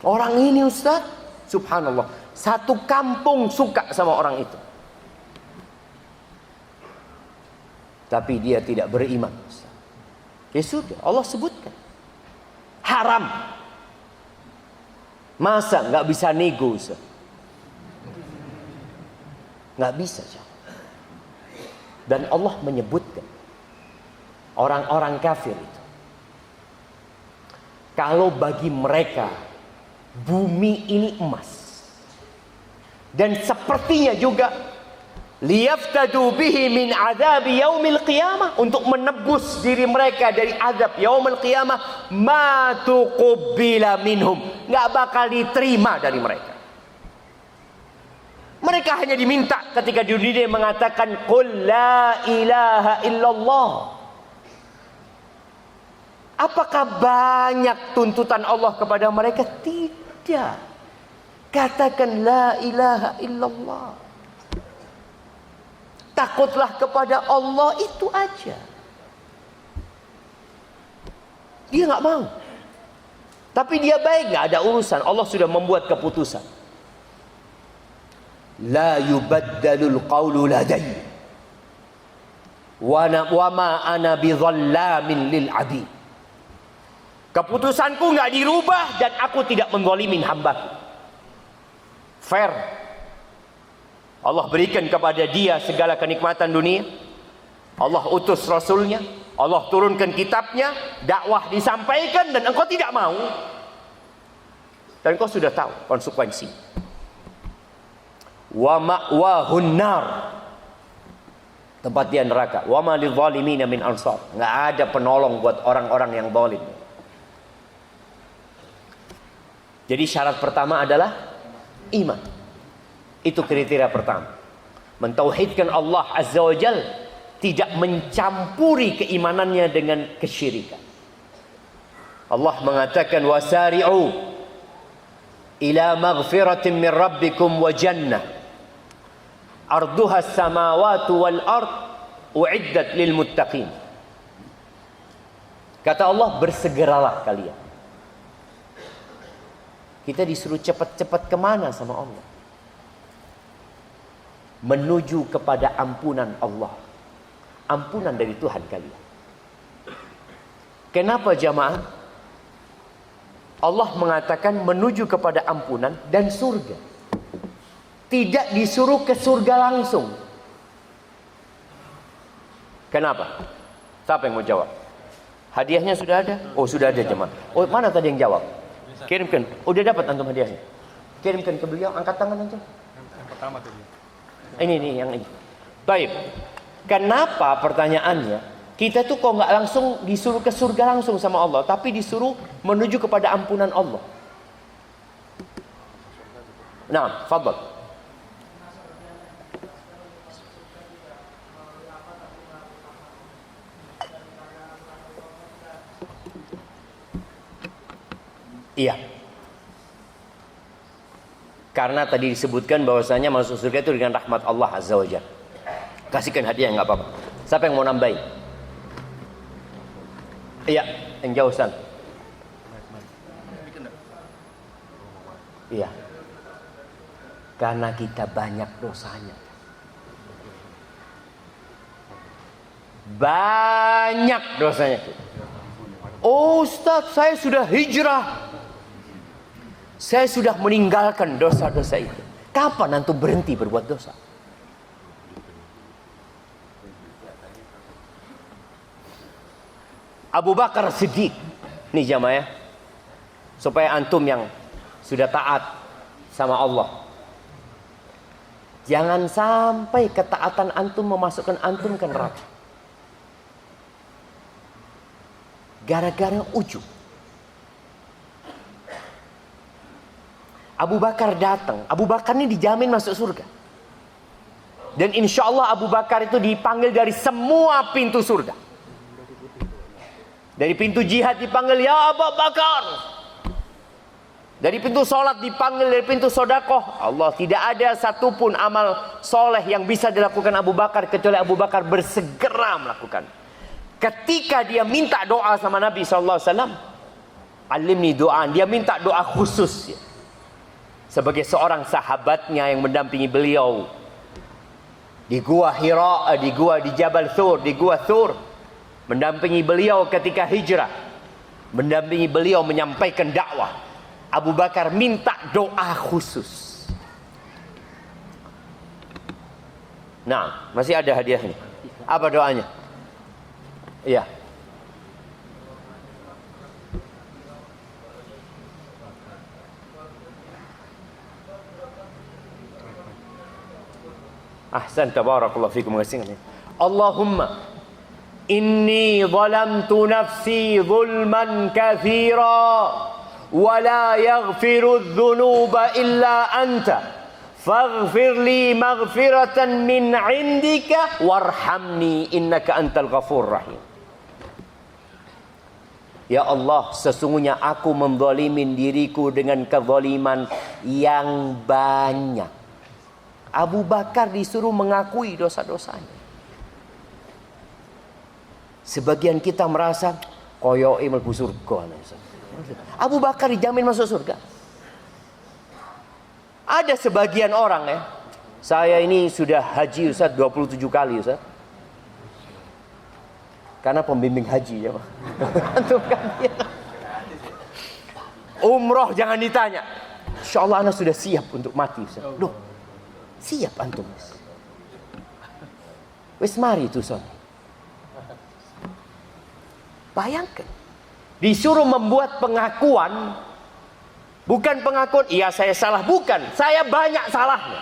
Orang ini Ustaz, subhanallah, satu kampung suka sama orang itu. Tapi dia tidak beriman Ustaz. Ya sudah, Allah sebutkan haram. Masa nggak bisa nego Ustaz? Nggak bisa. Dan Allah menyebutkan orang-orang kafir itu, kalau bagi mereka bumi ini emas, dan sepertinya juga liyaftadu bihi min adabi yaumil qiyamah, untuk menebus diri mereka dari azab yaumil qiyamah, ma tuqbila minhum, nggak bakal diterima dari mereka. Mereka hanya diminta ketika di dunia mengatakan qul la ilaha illallah. Apakah banyak tuntutan Allah kepada mereka? Tidak. Katakan la ilaha illallah. Takutlah kepada Allah, itu aja. Dia nggak mau. Tapi dia baik, nggak ada urusan. Allah sudah membuat keputusan. La yubaddalul qawlu ladayya wa ma ana bidhallamin lil abid. Keputusanku nggak dirubah dan aku tidak menzalimin hambaku. Fair. Allah berikan kepada dia segala kenikmatan dunia. Allah utus Rasulnya, Allah turunkan kitabnya, dakwah disampaikan, dan engkau tidak mau. Dan engkau sudah tahu konsekuensi. Wa ma'wahun nar, tempat dia neraka. Wa ma lidzalimina min ansar, enggak ada penolong buat orang-orang yang zalim. Jadi syarat pertama adalah iman. Itu kriteria pertama. Mentauhidkan Allah Azza wa Jal, tidak mencampuri keimanannya dengan kesyirikan. Allah mengatakan wasari'u ila maghfiratin min rabbikum wa jannah arduha as-samawati wal ard uiddat lil muttaqin. Kata Allah, bersegeralah kalian. Kita disuruh cepat-cepat kemana sama Allah? Menuju kepada ampunan Allah, ampunan dari Tuhan kalian. Kenapa jamaah? Allah mengatakan menuju kepada ampunan dan surga. Tidak disuruh ke surga langsung. Kenapa? Siapa yang mau jawab? Hadiahnya sudah ada? Oh, sudah ada jemaah. Oh, mana tadi yang jawab? Kirimkan. Udah dapat antum hadiahnya? Kirimkan ke beliau, angkat tangan antum. Yang pertama tadi. Ini yang ini. Baik. Kenapa pertanyaannya? Kita tuh kok nggak langsung disuruh ke surga langsung sama Allah, tapi disuruh menuju kepada ampunan Allah. Nah, fadhal. Iya. Karena tadi disebutkan bahwasanya masuk surga itu dengan rahmat Allah Azza wa Jalla. Kasihkan hadiah nggak apa-apa. Siapa yang mau nambahin? Iya, yang jauh sana. Iya. Karena kita banyak dosanya. Banyak dosanya. Oh Ustaz, saya sudah hijrah. Saya sudah meninggalkan dosa-dosa itu. Kapan antum berhenti berbuat dosa? Abu Bakar Siddiq. Nih jamaah ya. Supaya antum yang sudah taat sama Allah. Jangan sampai ketaatan antum memasukkan antum ke neraka. Gara-gara ujub. Abu Bakar datang. Abu Bakar ini dijamin masuk surga. Dan insya Allah Abu Bakar itu dipanggil dari semua pintu surga. Dari pintu jihad dipanggil, ya Abu Bakar. Dari pintu sholat dipanggil, dari pintu sodakoh. Allah, tidak ada satupun amal soleh yang bisa dilakukan Abu Bakar kecuali Abu Bakar bersegera melakukan. Ketika dia minta doa sama Nabi SAW, alimni doa, dia minta doa khusus. Sebagai seorang sahabatnya yang mendampingi beliau di gua Hira, di Jabal Thur, di gua Thur, mendampingi beliau ketika hijrah, mendampingi beliau menyampaikan dakwah. Abu Bakar minta doa khusus. Nah, masih ada hadiahnya. Apa doanya? Iya. Ahsan, tabarakallahu fikum. Allahumma inni zalamtu nafsi zulman katsira wa la yaghfiru dzunuba illa anta faghfir li maghfiratan min 'indika warhamni innaka antal ghafurur rahim. Ya Allah, sesungguhnya aku menzalimin diriku dengan kezaliman yang banyak. Abu Bakar disuruh mengakui dosa-dosanya. Sebagian kita merasa koyoke mlebu surga. Abu Bakar dijamin masuk surga. Ada sebagian orang ya. Saya ini sudah haji Ustaz 27 kali Ustaz. Karena pembimbing haji ya Pak. Umroh jangan ditanya. Insyaallah anak sudah siap untuk mati Ustaz. Loh, siap antum. Wis mari itu son. Bayangkan. Disuruh membuat pengakuan. Bukan pengakuan, iya saya salah. Bukan, saya banyak salahnya.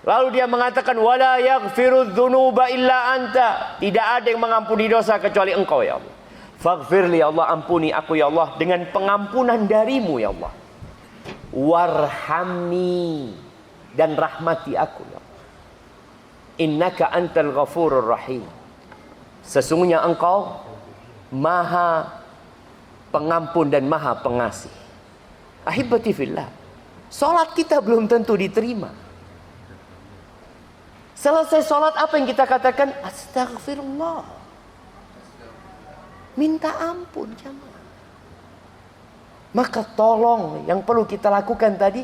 Lalu dia mengatakan, wala yaghfiru dzunuba illa anta. Tidak ada yang mengampuni dosa kecuali engkau ya Allah. Faghfirli ya Allah, ampuni aku ya Allah dengan pengampunan darimu ya Allah. Warhamni, dan rahmati aku ya Allah. Innaka antal ghafurur rahim. Sesungguhnya engkau maha pengampun dan maha pengasih. Ahibati fillah, salat kita belum tentu diterima. Selesai salat apa yang kita katakan? Astagfirullah, minta ampun jemaah. Maka tolong yang perlu kita lakukan tadi,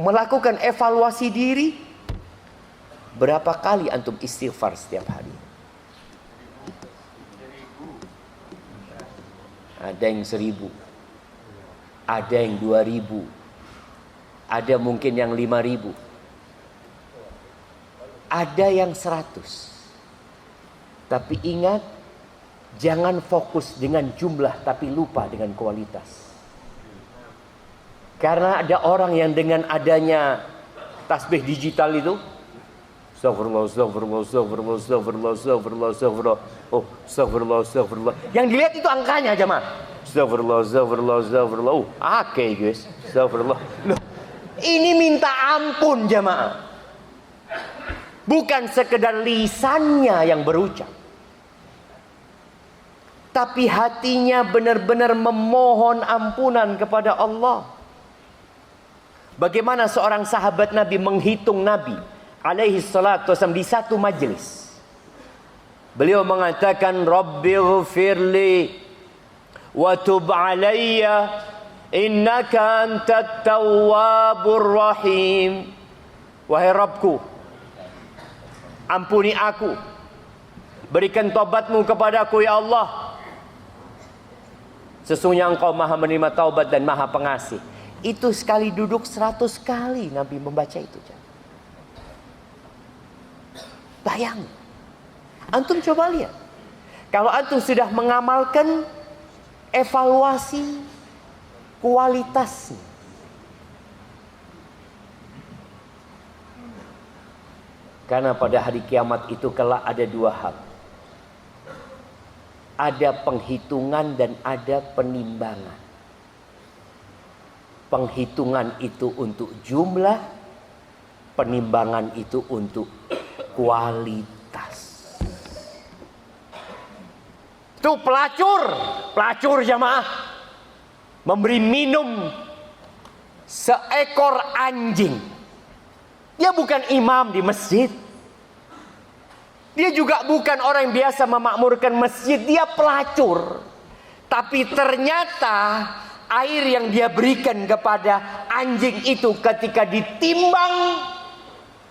melakukan evaluasi diri. Berapa kali antum istighfar setiap hari? Ada yang 1000, ada yang 2000, ada mungkin yang 5000, ada yang 100. Tapi ingat, jangan fokus dengan jumlah tapi lupa dengan kualitas. Karena ada orang yang dengan adanya tasbih digital itu, astagfirullah, astagfirullah, astagfirullah, astagfirullah, astagfirullah, astagfirullah. Oh, astagfirullah, astagfirullah. Yang dilihat itu angkanya jemaah. Astagfirullah, astagfirullah, astagfirullah. Oh, oke guys. Astagfirullah. Loh, ini minta ampun jemaah. Bukan sekedar lisannya yang berucap. tapi hatinya benar-benar memohon ampunan kepada Allah. Bagaimana seorang sahabat Nabi menghitung Nabi alaihi salatu wasallam di satu majelis. Beliau mengatakan, Rabbighfirli wa tub alayya innaka antat tawwabur rahim. Wahai Rabbku, ampuni aku, berikan taubatmu kepadaku ya Allah. Sesungguhnya engkau maha menerima taubat dan maha pengasih. Itu sekali duduk 100 kali Nabi membaca itu. Bayang. Antum coba lihat. Kalau antum sudah mengamalkan, evaluasi kualitasnya. Karena pada hari kiamat itu kelak ada dua hal. Ada penghitungan dan ada penimbangan. Penghitungan itu untuk jumlah, penimbangan itu untuk kualitas. Itu pelacur jamaah. Memberi minum seekor anjing. Dia bukan imam di masjid. Dia juga bukan orang yang biasa memakmurkan masjid. Dia pelacur. Tapi ternyata air yang dia berikan kepada anjing itu ketika ditimbang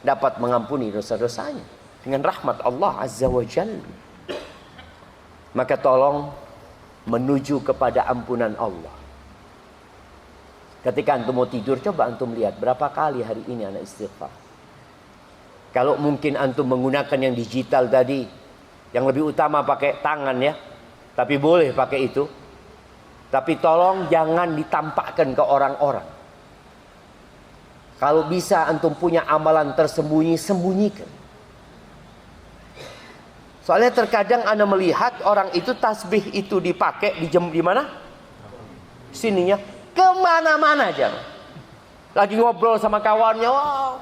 dapat mengampuni dosa-dosanya dengan rahmat Allah Azza wa Jalla. Maka tolong menuju kepada ampunan Allah. Ketika antum mau tidur, coba antum lihat berapa kali hari ini anak istighfar. Kalau mungkin antum menggunakan yang digital tadi, yang lebih utama pakai tangan ya, tapi boleh pakai itu. Tapi tolong jangan ditampakkan ke orang-orang. Kalau bisa antum punya amalan tersembunyi, sembunyikan. Soalnya terkadang anda melihat orang itu tasbih itu dipakai di mana? Sininya kemana-mana aja. Lagi ngobrol sama kawannya, wow.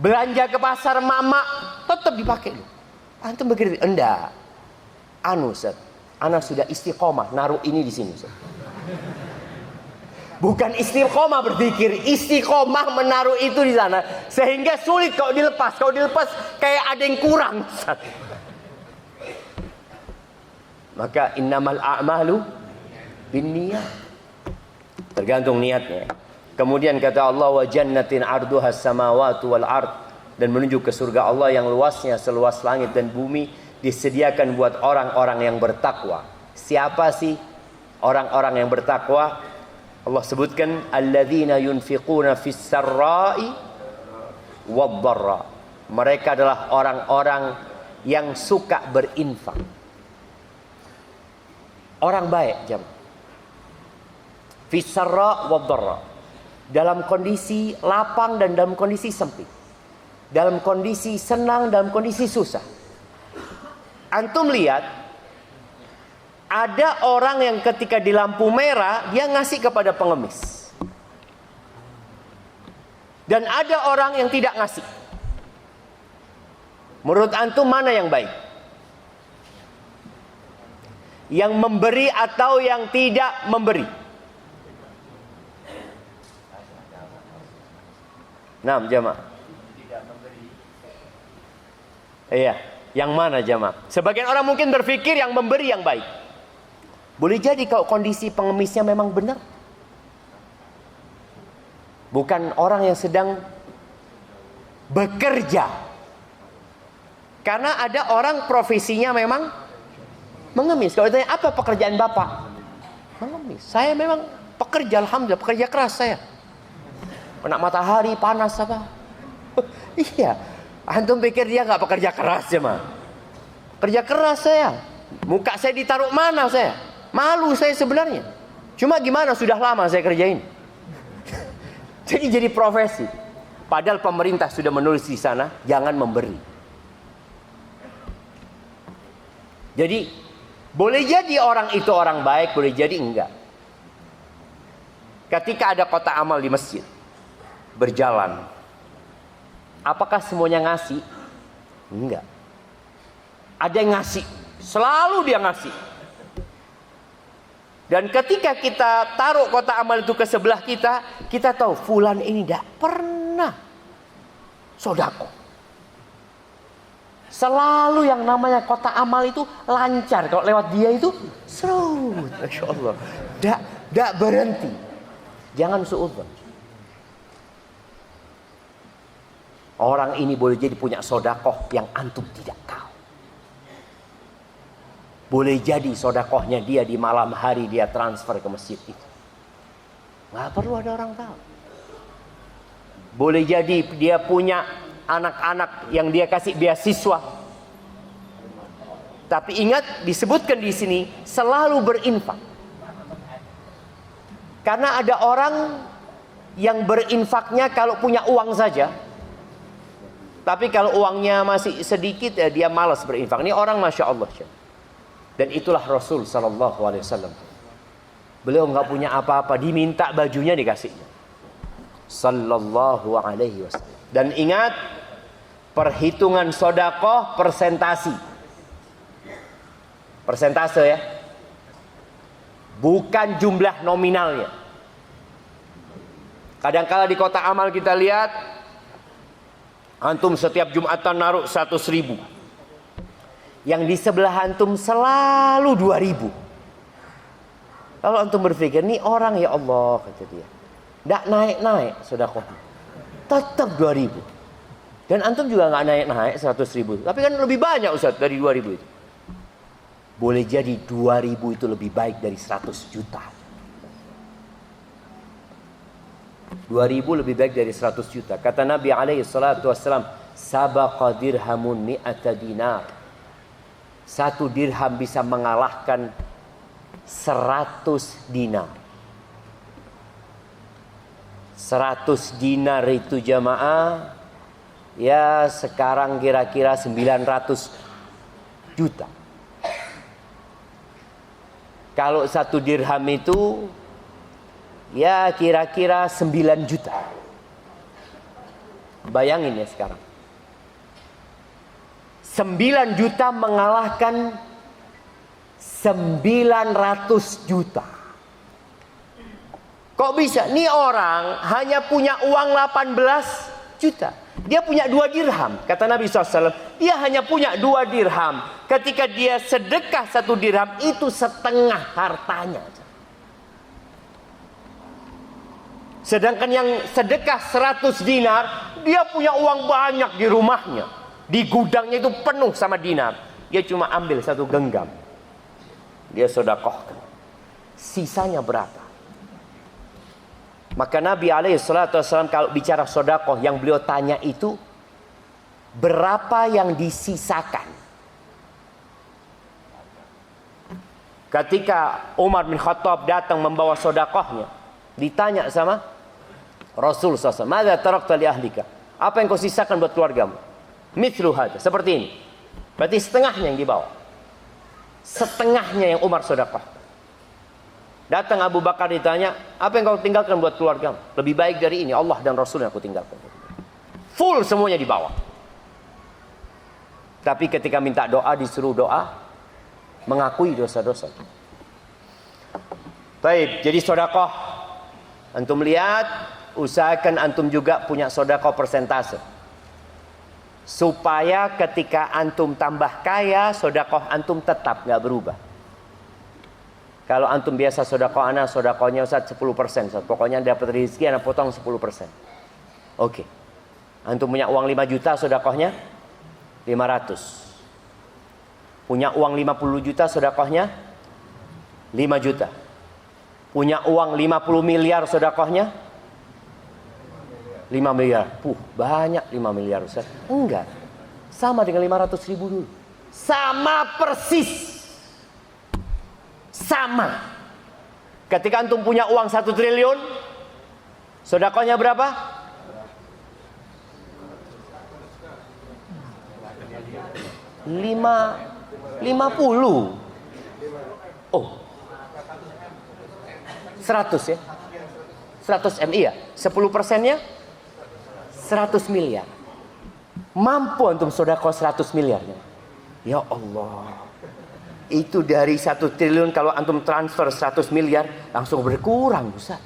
Belanja ke pasar mama tetap dipakai. Antum begitu? Enggak. Ustaz, anak sudah istiqomah naruh ini di sini. Bukan istiqomah berzikir, istiqomah menaruh itu di sana sehingga sulit kalau dilepas. Kalau dilepas kayak ada yang kurang. Maka innamal a'malu binniyat. Tergantung niatnya. Kemudian kata Allah, wa jannatin arduha samawati wal ard, dan menuju ke surga Allah yang luasnya seluas langit dan bumi, disediakan buat orang-orang yang bertakwa. Siapa sih orang-orang yang bertakwa? Allah sebutkan alladzina yunfiquna fis sarra'i wad dharra. Mereka adalah orang-orang yang suka berinfak. Orang baik, jemaah. Fis sarra' wad dharra. Dalam kondisi lapang dan dalam kondisi sempit. Dalam kondisi senang, dalam kondisi susah. Antum lihat, ada orang yang ketika di lampu merah dia ngasih kepada pengemis. Dan ada orang yang tidak ngasih. Menurut antum mana yang baik? Yang memberi atau yang tidak memberi? Nah, jamaah. Iya, yang mana jamaah? Sebagian orang mungkin berpikir yang memberi yang baik. Boleh jadi kalau kondisi pengemisnya memang benar. Bukan orang yang sedang bekerja. Karena ada orang profesinya memang mengemis. Kalau ditanya apa pekerjaan bapak? Mengemis. Saya memang pekerja, alhamdulillah, pekerja keras saya. Kena matahari panas apa? Iya. Antum pikir dia nggak pekerja keras ya mah? Kerja keras saya. Muka saya ditaruh mana saya? Malu saya sebenarnya. Cuma gimana sudah lama saya kerjain. Jadi profesi. Padahal pemerintah sudah menulis di sana jangan memberi. Jadi boleh jadi orang itu orang baik, boleh jadi enggak. Ketika ada kotak amal di masjid berjalan, apakah semuanya ngasih? Enggak. Ada yang ngasih, selalu dia ngasih. Dan ketika kita taruh kotak amal itu ke sebelah kita, kita tahu fulan ini tidak pernah sedekah. Selalu yang namanya kotak amal itu lancar. Kalau lewat dia itu serut. Masya Allah. Tidak berhenti. Jangan suudzon. Orang ini boleh jadi punya sedekah yang antum tidak tahu. Boleh jadi sedekahnya dia di malam hari dia transfer ke masjid itu. Nggak perlu ada orang tahu. Boleh jadi dia punya anak-anak yang dia kasih beasiswa. Tapi ingat, disebutkan di sini selalu berinfak. Karena ada orang yang berinfaknya kalau punya uang saja. Tapi kalau uangnya masih sedikit ya dia malas berinfak. Ini orang Masya Allah. Dan itulah Rasul Sallallahu Alaihi Wasallam. Beliau nggak punya apa-apa, diminta bajunya dikasihnya. Sallallahu Alaihi Wasallam. Dan ingat, perhitungan sedekah persentase ya, bukan jumlah nominalnya. Kadang-kala di kotak amal kita lihat, antum setiap Jumatan naruh 100.000. Yang di sebelah antum selalu 2.000. Kalau antum berpikir, nih orang ya Allah, kata dia, tidak naik-naik sedekah, tetap 2.000. Dan antum juga nggak naik-naik 100.000. Tapi kan lebih banyak Ustaz dari 2.000 itu. Boleh jadi 2.000 itu lebih baik dari 100 juta. 2.000 lebih baik dari 100 juta. Kata Nabi alaihi salatu wassalam, sabaqa dirhamun mi'ata dinar. 1 dirham bisa mengalahkan 100 dinar. 100 dinar itu jamaah, ya sekarang kira-kira 900 juta. Kalau 1 dirham itu ya kira-kira 9 juta. Bayangin ya sekarang. 9 juta mengalahkan 900 juta. Kok bisa? Nih orang hanya punya uang 18 juta. Dia punya 2 dirham. Kata Nabi SAW, dia hanya punya 2 dirham. Ketika dia sedekah 1 dirham, itu setengah hartanya. Sedangkan yang sedekah 100 dinar, dia punya uang banyak di rumahnya. Di gudangnya itu penuh sama dinar. Dia cuma ambil 1 genggam. Dia sedekahkan. Sisanya berapa? Maka Nabi SAW kalau bicara sedekah, yang beliau tanya itu, berapa yang disisakan? Ketika Umar bin Khattab datang membawa sedekahnya, ditanya sama Rasul SAW, "Madza tarakta li ahlika?" Apa yang kau sisakan buat keluargamu? Mithlu hadza, seperti ini. Berarti setengahnya yang dibawa. Setengahnya yang Umar sedekah. Datang Abu Bakar ditanya, apa yang kau tinggalkan buat keluargamu? Lebih baik dari ini, Allah dan Rasul yang aku tinggalkan. Full semuanya dibawa. Tapi ketika minta doa, disuruh doa, mengakui dosa-dosa. Baik, jadi sedekah. Antum lihat, usahakan antum juga punya sedekah persentase. Supaya ketika antum tambah kaya, sedekah antum tetap nggak berubah. Kalau antum biasa sedekah ana, sedekahnya Ustaz 10%. Pokoknya dapat rezeki ana potong 10%. Oke. Antum punya uang 5 juta, sedekahnya 500. Punya uang 50 juta, sedekahnya 5 juta. Punya uang 50 miliar, sedekahnya 5 miliar. Banyak 5 miliar Ustaz. Enggak. Sama dengan 500 ribu dulu. Sama persis. Sama. Ketika antum punya uang 1 triliun, sedekahnya berapa? 50. Oh. 100 ya. 100 M, iya. 10%-nya 100 miliar. Mampu antum sedekah 100 miliarnya. Ya Allah. Itu dari 1 triliun kalau antum transfer 100 miliar langsung berkurang, Ustaz.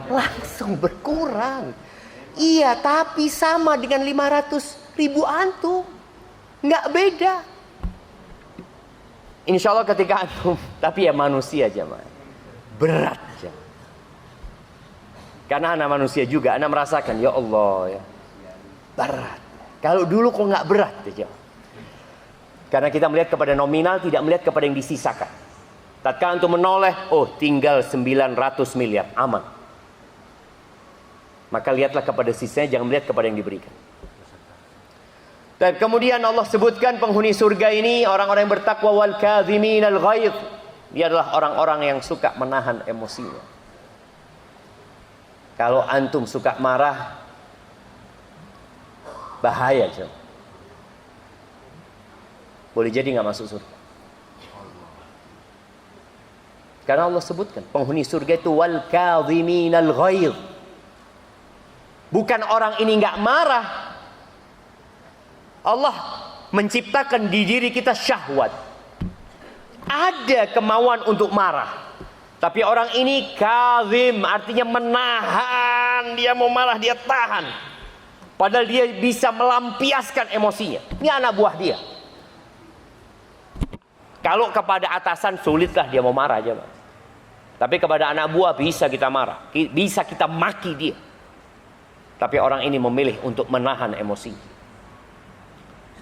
Langsung berkurang. Iya, tapi sama dengan 500 ribu antum. Nggak beda. Insya Allah ketika antum, tapi ya manusia jemaah. Berat aja. Karena anak manusia juga, anak merasakan, ya Allah ya. Berat. Kalau dulu kok nggak berat aja. Karena kita melihat kepada nominal, tidak melihat kepada yang disisakan. Tatkala antum menoleh, oh tinggal 900 miliar, aman. Maka lihatlah kepada sisanya, jangan melihat kepada yang diberikan. Dan kemudian Allah sebutkan penghuni surga ini orang-orang yang bertakwa wal kadhiminal ghaidh. Dia adalah orang-orang yang suka menahan emosinya. Kalau antum suka marah, bahaya coba. Boleh jadi nggak masuk surga. Karena Allah sebutkan penghuni surga itu wal kadhiminal ghaidh. Bukan orang ini nggak marah. Allah menciptakan di diri kita syahwat. Ada kemauan untuk marah. Tapi orang ini kadhim, artinya menahan. Dia mau marah, dia tahan. Padahal dia bisa melampiaskan emosinya. Ini anak buah dia. Kalau kepada atasan sulitlah dia mau marah aja. Tapi kepada anak buah bisa kita marah. Bisa kita maki dia. Tapi orang ini memilih untuk menahan emosi.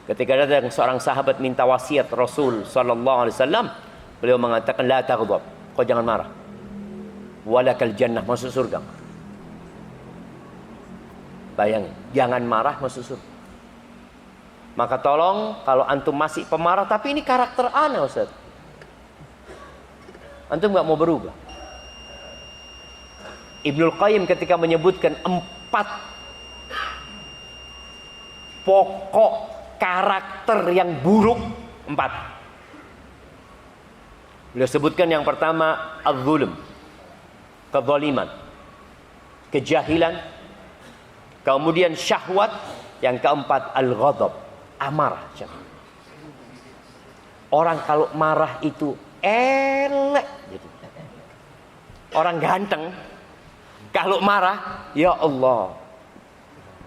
Ketika datang seorang sahabat minta wasiat Rasul sallallahu alaihi wasallam, beliau mengatakan la taghdab, kau jangan marah. Walakal jannah, masuk surga. Bayangin, jangan marah masuk surga. Maka tolong kalau antum masih pemarah, tapi ini karakter aneh Ustaz. Antum enggak mau berubah. Ibnul Qayyim ketika menyebutkan 4 pokok karakter yang buruk, 4. Beliau sebutkan yang pertama az-zulm, kezaliman, kejahilan, kemudian syahwat, yang keempat al-ghadab, amarah. Orang kalau marah itu elek gitu. Orang ganteng kalau marah, ya Allah.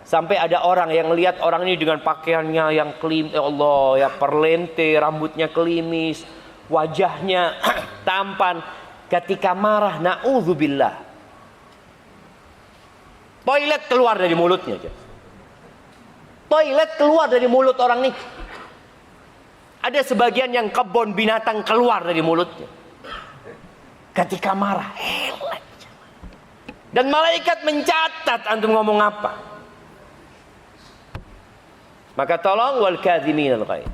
Sampai ada orang yang lihat orang ini dengan pakaiannya yang ya Allah, ya perlente, rambutnya kelimis, wajahnya tampan. Ketika marah, na'udzubillah, toilet keluar dari mulutnya. Toilet keluar dari mulut orang ini. Ada sebagian yang kebun binatang keluar dari mulutnya. Ketika marah, dan malaikat mencatat antum ngomong apa. Maka tolong wal kadhiminal ghaidh.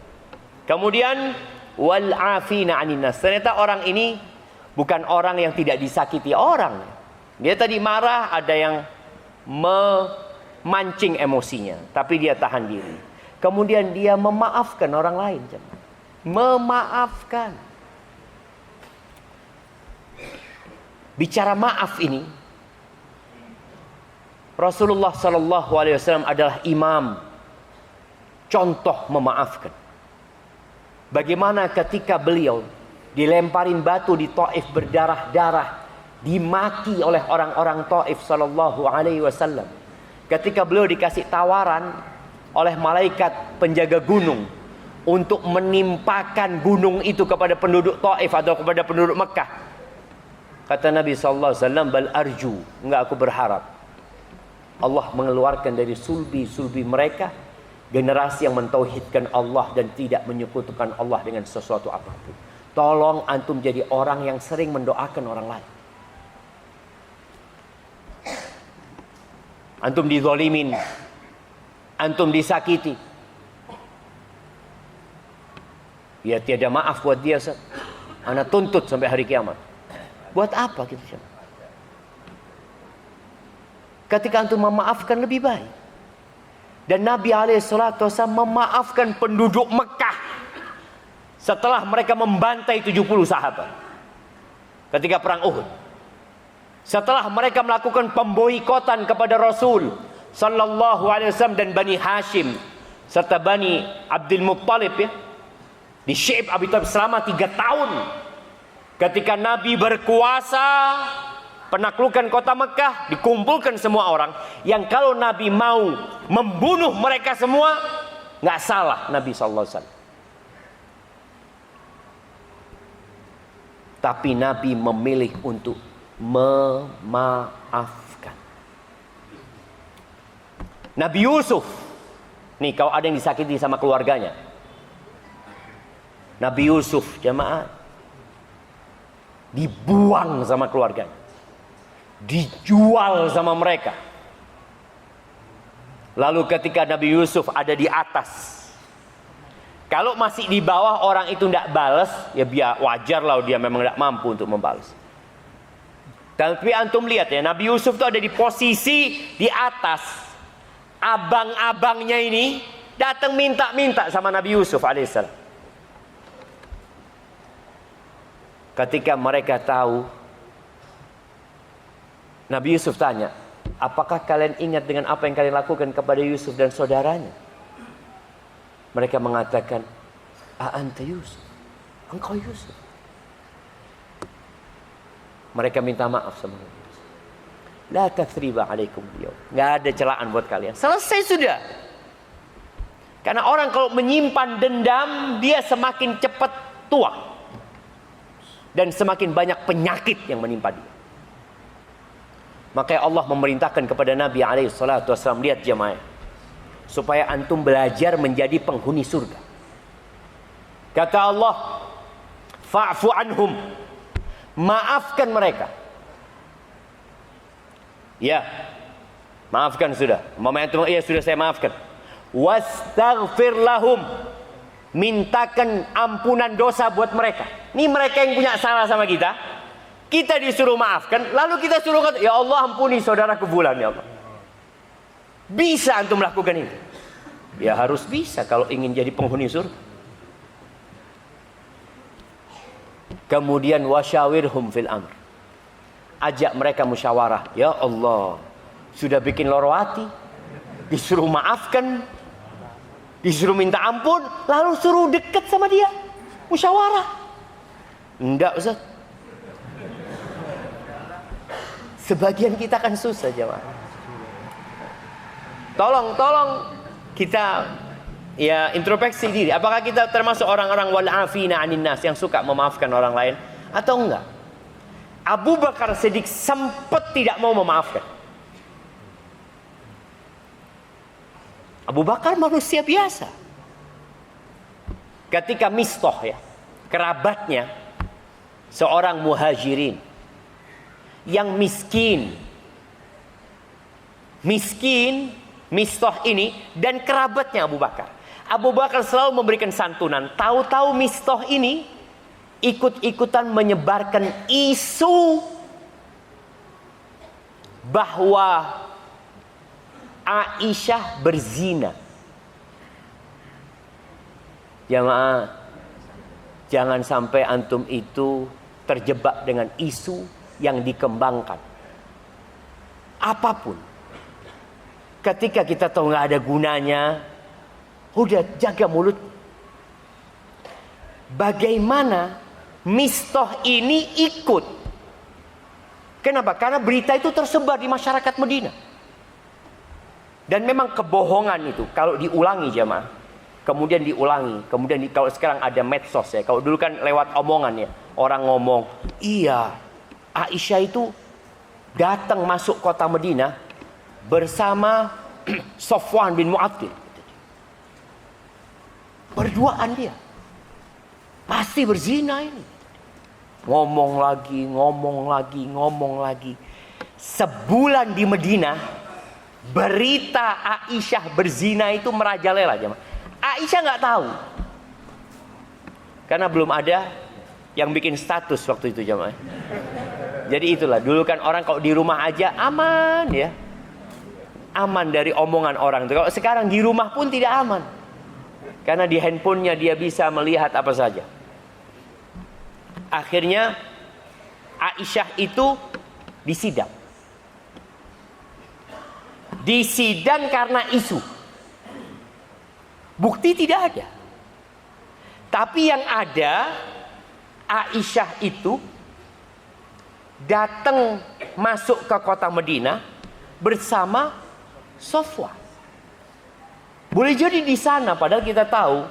Kemudian wal afina 'anil nas. Ternyata orang ini bukan orang yang tidak disakiti orang. Dia tadi marah, ada yang memancing emosinya, tapi dia tahan diri. Kemudian dia memaafkan orang lain. Memaafkan. Bicara maaf ini, Rasulullah sallallahu alaihi wasallam adalah imam, contoh memaafkan. Bagaimana ketika beliau dilemparin batu di Taif berdarah-darah, dimaki oleh orang-orang Taif sallallahu alaihi wasallam. Ketika beliau dikasih tawaran oleh malaikat penjaga gunung untuk menimpakan gunung itu kepada penduduk Taif atau kepada penduduk Mekah. Kata Nabi sallallahu alaihi wasallam, bal arju, enggak, aku berharap Allah mengeluarkan dari sulbi-sulbi mereka generasi yang mentauhidkan Allah dan tidak menyekutukan Allah dengan sesuatu apapun. Tolong antum jadi orang yang sering mendoakan orang lain. Antum dizalimin, antum disakiti, ya tiada maaf buat dia. Ana tuntut sampai hari kiamat. Buat apa gitu? Ketika antum memaafkan lebih baik. Dan Nabi SAW memaafkan penduduk Mekah setelah mereka membantai 70 sahabat ketika perang Uhud. Setelah mereka melakukan pemboikotan kepada Rasul sallallahu alaihi wasallam dan Bani Hashim serta Bani Abdul Muttalib, ya, Di Syaib Abi Thalib selama 3 tahun. Ketika Nabi berkuasa, penaklukan kota Mekah, dikumpulkan semua orang yang kalau Nabi mau membunuh mereka semua, nggak salah Nabi SAW. Tapi Nabi memilih untuk memaafkan. Nabi Yusuf, nih kalau ada yang disakiti sama keluarganya, Nabi Yusuf jamaah dibuang sama keluarganya, dijual sama mereka. Lalu ketika Nabi Yusuf ada di atas, kalau masih di bawah orang itu tidak balas, ya biar wajar lah, dia memang tidak mampu untuk membalas. Tapi antum lihat ya, Nabi Yusuf itu ada di posisi di atas. Abang-abangnya ini datang minta-minta sama Nabi Yusuf alaihissalam. Ketika mereka tahu, Nabi Yusuf tanya, apakah kalian ingat dengan apa yang kalian lakukan kepada Yusuf dan saudaranya? Mereka mengatakan, anta Yusuf, engkau Yusuf. Mereka minta maaf sama Nabi Yusuf. La tathriba alaikum biyawm. Nggak ada celaan buat kalian. Selesai sudah. Karena orang kalau menyimpan dendam, dia semakin cepat tua. Dan semakin banyak penyakit yang menimpa dia. Makanya Allah memerintahkan kepada Nabi SAW, lihat jemaah, supaya antum belajar menjadi penghuni surga. Kata Allah, fa'fu anhum, maafkan mereka. Ya, maafkan sudah. Ya sudah saya maafkan. Wastaghfir lahum, mintakan ampunan dosa buat mereka. Ini mereka yang punya salah sama kita. Kita disuruh maafkan, lalu kita suruh kata, ya Allah ampuni saudaraku fulan ya Allah. Bisa antum melakukan itu? Ya harus bisa kalau ingin jadi penghuni surga. Kemudian wasyawirhum fil amr, ajak mereka musyawarah. Ya Allah, sudah bikin loro hati, disuruh maafkan, disuruh minta ampun, lalu suruh dekat sama dia, musyawarah. Enggak Ustaz. Sebagian kita kan susah jemaah. Tolong kita ya introspeksi diri. Apakah kita termasuk orang-orang wal afina 'anin nas yang suka memaafkan orang lain atau enggak? Abu Bakar Siddiq sempat tidak mau memaafkan. Abu Bakar manusia biasa. Ketika Mistah ya, kerabatnya seorang muhajirin yang miskin, Mistah ini dan kerabatnya Abu Bakar. Abu Bakar selalu memberikan santunan. Tahu-tahu Mistah ini ikut-ikutan menyebarkan isu bahwa Aisyah berzina. Jamaah, jangan sampai antum itu terjebak dengan isu yang dikembangkan. Apapun. Ketika kita tahu nggak ada gunanya, udah jaga mulut. Bagaimana Mistah ini ikut? Kenapa? Karena berita itu tersebar di masyarakat Madinah. Dan memang kebohongan itu kalau diulangi jemaah, kemudian diulangi, kalau sekarang ada medsos ya. Kalau dulu kan lewat omongan ya, orang ngomong, iya, Aisyah itu datang masuk kota Madinah bersama Safwan bin Mu'attil. Berduaan dia. Pasti berzina ini. Ngomong lagi. Sebulan di Madinah, berita Aisyah berzina itu merajalela jemaah. Aisyah nggak tahu. Karena belum ada yang bikin status waktu itu jemaah. Jadi itulah, dulu kan orang kalau di rumah aja aman ya. Aman dari omongan orang. Kalau sekarang di rumah pun tidak aman. Karena di handphonenya dia bisa melihat apa saja. Akhirnya Aisyah itu disidang. Disidang karena isu. Bukti tidak ada. Tapi yang ada, Aisyah itu datang masuk ke kota Madinah bersama Safwan. Boleh jadi di sana, padahal kita tahu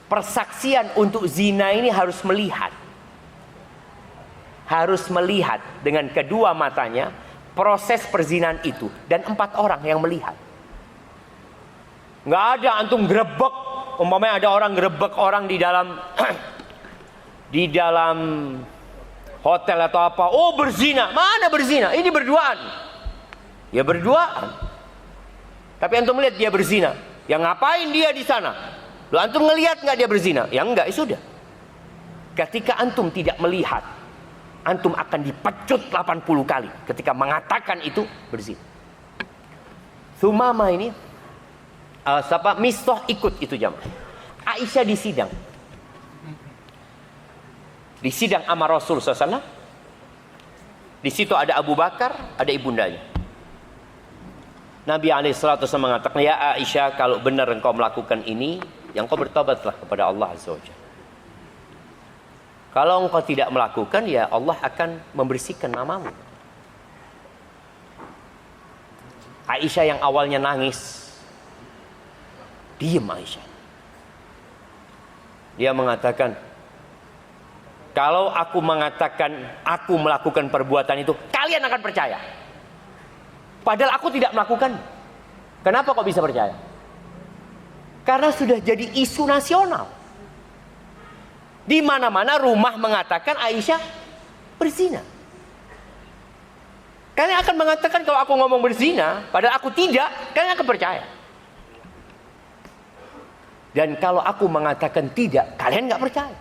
persaksian untuk zina ini harus melihat. Harus melihat dengan kedua matanya proses perzinahan itu. Dan 4 orang yang melihat. Nggak ada antum grebek. Umpamanya ada orang grebek orang di dalam di dalam hotel atau apa. Oh, berzina. Mana berzina? Ini berduaan. Ya berduaan. Tapi antum melihat dia berzina. Ya ngapain dia di sana? Lu antum ngelihat nggak dia berzina? Ya enggak, ya sudah. Ketika antum tidak melihat, antum akan dipecut 80 kali ketika mengatakan itu berzina. Sumama ini Mistah ikut itu jamaah. Aisyah di sidang. Di sidang sama Rasul SAW. Di situ ada Abu Bakar, ada ibundanya. Nabi SAW mengatakan, ya Aisyah, kalau benar engkau melakukan ini, yang kau bertobatlah kepada Allah Azza wa Jalla. Kalau engkau tidak melakukan, ya Allah akan membersihkan namamu. Aisyah yang awalnya nangis, diam Aisyah. Dia mengatakan, kalau aku mengatakan aku melakukan perbuatan itu, kalian akan percaya. Padahal aku tidak melakukan. Kenapa kok bisa percaya? Karena sudah jadi isu nasional. Di mana-mana rumah mengatakan Aisyah berzina. Kalian akan mengatakan kalau aku ngomong berzina, padahal aku tidak, kalian akan percaya. Dan kalau aku mengatakan tidak, kalian nggak percaya.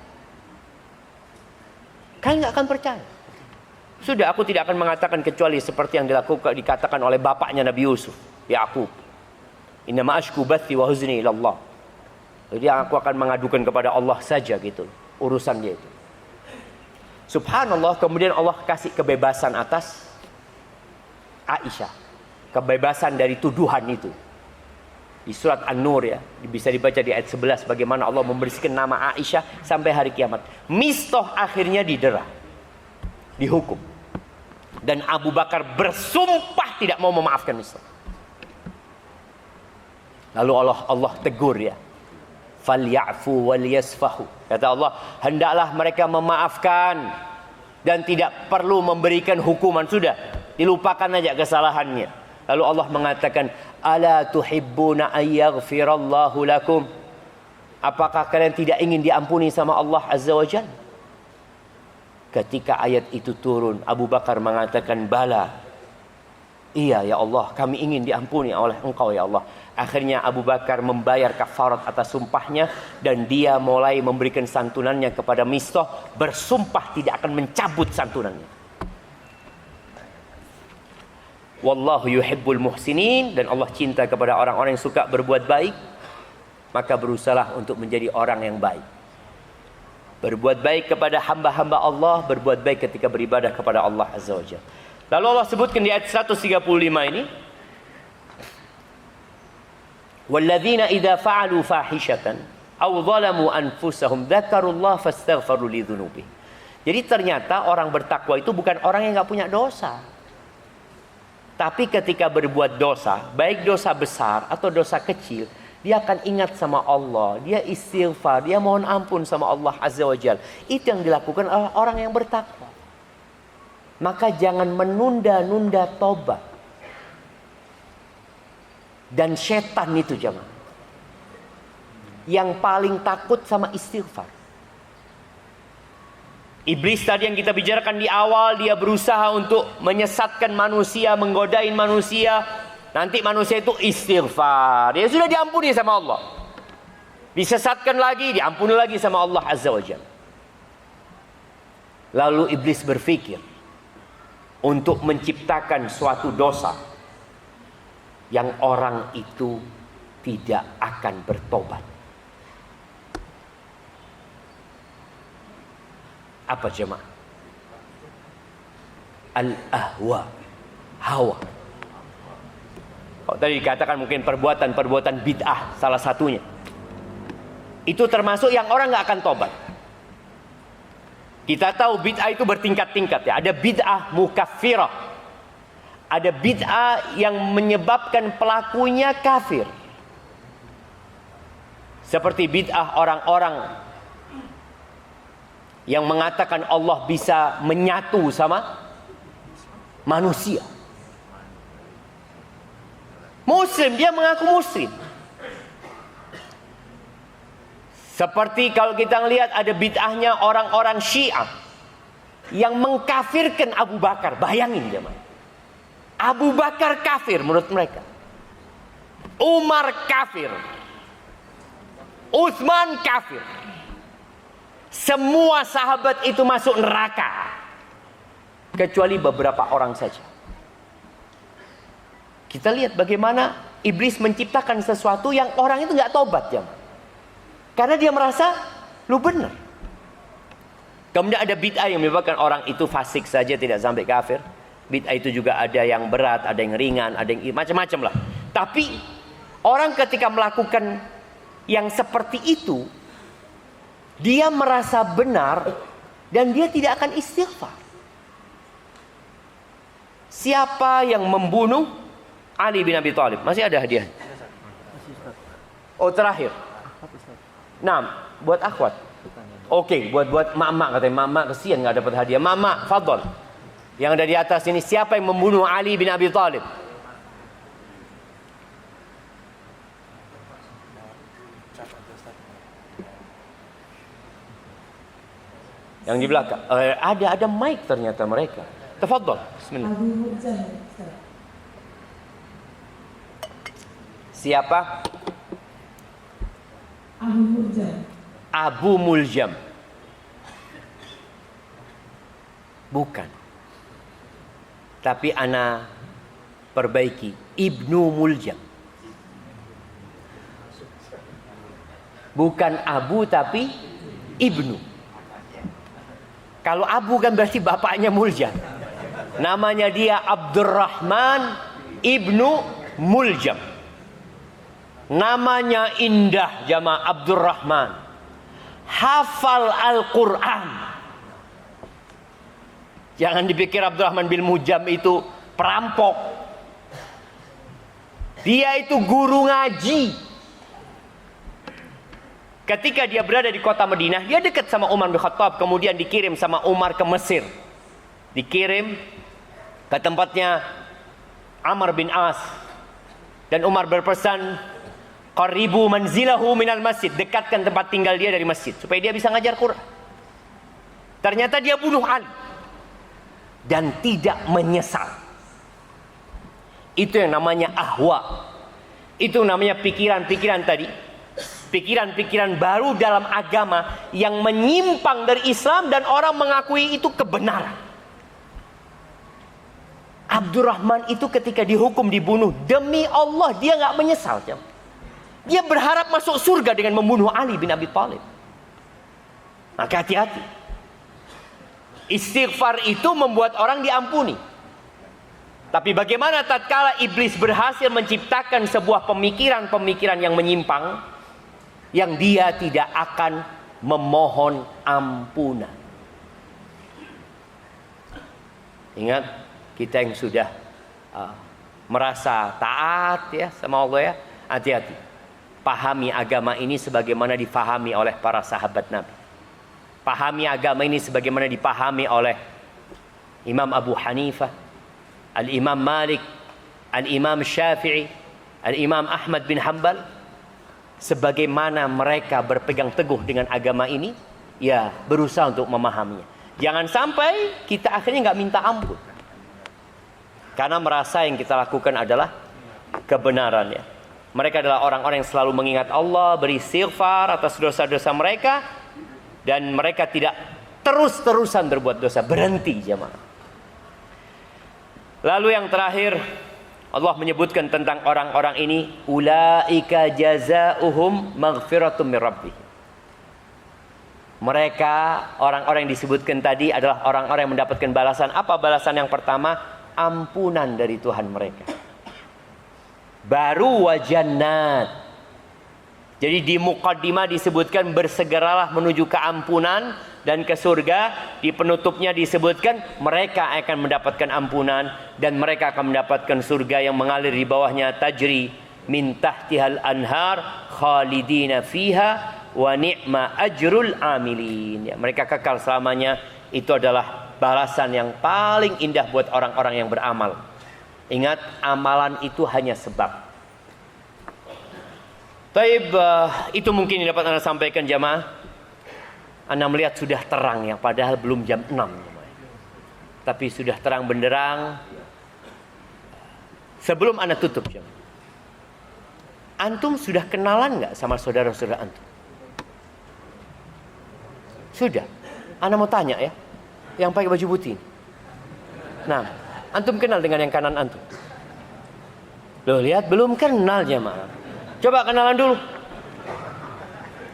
Kalian nggak akan percaya. Sudah, aku tidak akan mengatakan kecuali seperti yang dikatakan oleh bapaknya Nabi Yusuf, Yaqub. Innama ashku bathi wa huzni ila Allah. Jadi aku akan mengadukan kepada Allah saja gitu, urusan dia itu. Subhanallah, kemudian Allah kasih kebebasan atas Aisyah. Kebebasan dari tuduhan itu. Di surat An-Nur ya, bisa dibaca di ayat 11 bagaimana Allah membersihkan nama Aisyah sampai hari kiamat. Mistah akhirnya didera, dihukum, dan Abu Bakar bersumpah tidak mau memaafkan Mistah. Lalu Allah tegur ya, falyafu wal yasfahu. Kata Allah, hendaklah mereka memaafkan dan tidak perlu memberikan hukuman. Sudah, dilupakan aja kesalahannya. Lalu Allah mengatakan, ala tuhibbuna ayyaghfirallahu lakum. Apakah kalian tidak ingin diampuni sama Allah Azza wa Jalla? Ketika ayat itu turun, Abu Bakar mengatakan, bala. Iya ya Allah, kami ingin diampuni oleh Engkau ya Allah. Akhirnya Abu Bakar membayar kafarat atas sumpahnya, dan dia mulai memberikan santunannya kepada Mistah, bersumpah tidak akan mencabut santunannya. Wallahu yuhibbul muhsinin, dan Allah cinta kepada orang-orang yang suka berbuat baik. Maka berusahalah untuk menjadi orang yang baik. Berbuat baik kepada hamba-hamba Allah, berbuat baik ketika beribadah kepada Allah Azza wa Jalla. Lalu Allah sebutkan di ayat 135 ini, walladzina idza fa'alu fahishatan aw zalamu anfusahum dzakarullaha fastaghfiru lidzunubihim. Jadi ternyata orang bertakwa itu bukan orang yang enggak punya dosa. Tapi ketika berbuat dosa, baik dosa besar atau dosa kecil, dia akan ingat sama Allah, dia istighfar, dia mohon ampun sama Allah Azza wa Jalla. Itu yang dilakukan oleh orang yang bertakwa. Maka jangan menunda-nunda tobat. Dan setan itu jemaah, yang paling takut sama istighfar. Iblis tadi yang kita bicarakan di awal, dia berusaha untuk menyesatkan manusia, menggodain manusia. Nanti manusia itu istighfar, dia sudah diampuni sama Allah. Disesatkan lagi, diampuni lagi sama Allah Azza wa Jalla. Lalu iblis berpikir untuk menciptakan suatu dosa yang orang itu tidak akan bertobat. Apa jemaah? Al-ahwa, hawa. tadi dikatakan mungkin perbuatan-perbuatan bid'ah salah satunya. Itu termasuk yang orang nggak akan tobat. Kita tahu bid'ah itu bertingkat-tingkat ya. Ada bid'ah mukaffirah. Ada bid'ah yang menyebabkan pelakunya kafir. Seperti bid'ah orang-orang yang mengatakan Allah bisa menyatu sama manusia. Muslim, dia mengaku muslim. Seperti kalau kita lihat ada bid'ahnya orang-orang Syiah yang mengkafirkan Abu Bakar. Bayangin jemaah. Abu Bakar kafir menurut mereka. Umar kafir. Utsman kafir. Semua sahabat itu masuk neraka. Kecuali beberapa orang saja. Kita lihat bagaimana iblis menciptakan sesuatu yang orang itu nggak tobat jemaah. Karena dia merasa lu benar. Kemudian ada bid'ah yang menyebabkan orang itu fasik saja tidak sampai kafir. Bid'ah itu juga ada yang berat, ada yang ringan, ada yang macam-macam lah. Tapi orang ketika melakukan yang seperti itu, dia merasa benar dan dia tidak akan istighfar. Siapa yang membunuh Ali bin Abi Thalib? Masih ada hadiah? Oh, terakhir. Nah, buat akhwat. Oke, buat mak-mak katanya. Mak-mak kesian nggak dapat hadiah. Mak-mak, fadhol. Yang ada di atas ini, siapa yang membunuh Ali bin Abi Thalib? Yang di belakang. Ada mic ternyata mereka. Tafadhol. Bismillah. Siapa? Abu Muljam. Bukan. Tapi ana perbaiki. Ibnu Muljam. Bukan Abu tapi Ibnu. Kalau Abu kan berarti bapaknya Muljam. Namanya dia Abdurrahman Ibnu Muljam. Namanya indah jamaah, Abdurrahman. Hafal Al-Quran. Jangan dipikir Abdurrahman bin Muljam itu perampok. Dia itu guru ngaji. Ketika dia berada di kota Madinah, dia dekat sama Umar bin Khattab. Kemudian dikirim sama Umar ke Mesir. Dikirim ke tempatnya Amr bin As. Dan Umar berpesan, qaribu manzilahu minal masjid, dekatkan tempat tinggal dia dari masjid supaya dia bisa ngajar Quran. Ternyata dia bunuh Ali dan tidak menyesal. Itu yang namanya ahwa. Itu namanya pikiran-pikiran tadi. Pikiran-pikiran baru dalam agama yang menyimpang dari Islam dan orang mengakui itu kebenaran. Abdurrahman itu ketika dihukum dibunuh, demi Allah dia nggak menyesal. Dia berharap masuk surga dengan membunuh Ali bin Abi Thalib. Maka hati-hati. Istighfar itu membuat orang diampuni. Tapi bagaimana tatkala iblis berhasil menciptakan sebuah pemikiran-pemikiran yang menyimpang, yang dia tidak akan memohon ampunan. Ingat, kita yang sudah merasa taat ya sama Allah ya, hati-hati. Pahami agama ini sebagaimana difahami oleh para sahabat Nabi. Pahami agama ini sebagaimana dipahami oleh Imam Abu Hanifah, Al-Imam Malik, Al-Imam Syafi'i, Al-Imam Ahmad bin Hanbal. Sebagaimana mereka berpegang teguh dengan agama ini, ya berusaha untuk memahaminya. Jangan sampai kita akhirnya nggak minta ampun. Karena merasa yang kita lakukan adalah kebenarannya. Mereka adalah orang-orang yang selalu mengingat Allah, beristighfar atas dosa-dosa mereka, dan mereka tidak terus-terusan berbuat dosa. Berhenti jemaah. Lalu yang terakhir, Allah menyebutkan tentang orang-orang ini, ulaika jazaohum maghfiratum mir rabbih. Mereka, orang-orang yang disebutkan tadi adalah orang-orang yang mendapatkan balasan. Apa balasan yang pertama? Ampunan dari Tuhan mereka. baru wa jannat. Jadi di muqaddimah disebutkan bersegeralah menuju keampunan dan ke surga. Di penutupnya disebutkan mereka akan mendapatkan ampunan dan mereka akan mendapatkan surga yang mengalir di bawahnya, tajri min tahtihal anhar khalidina fiha wa ni'ma ajrul amilin. Ya, mereka kekal selamanya. Itu adalah balasan yang paling indah buat orang-orang yang beramal. Ingat, amalan itu hanya sebab. Taib, itu mungkin yang dapat Anda sampaikan jamaah. Anda melihat sudah terang ya, padahal belum jam 6 jamaah. Tapi sudah terang benderang. Sebelum Anda tutup jamaah, antum sudah kenalan nggak sama saudara-saudara antum? Sudah. Anda mau tanya ya, yang pakai baju putih. Nah, antum kenal dengan yang kanan antum? Loh, lihat belum kenal jamaah. Coba kenalan dulu.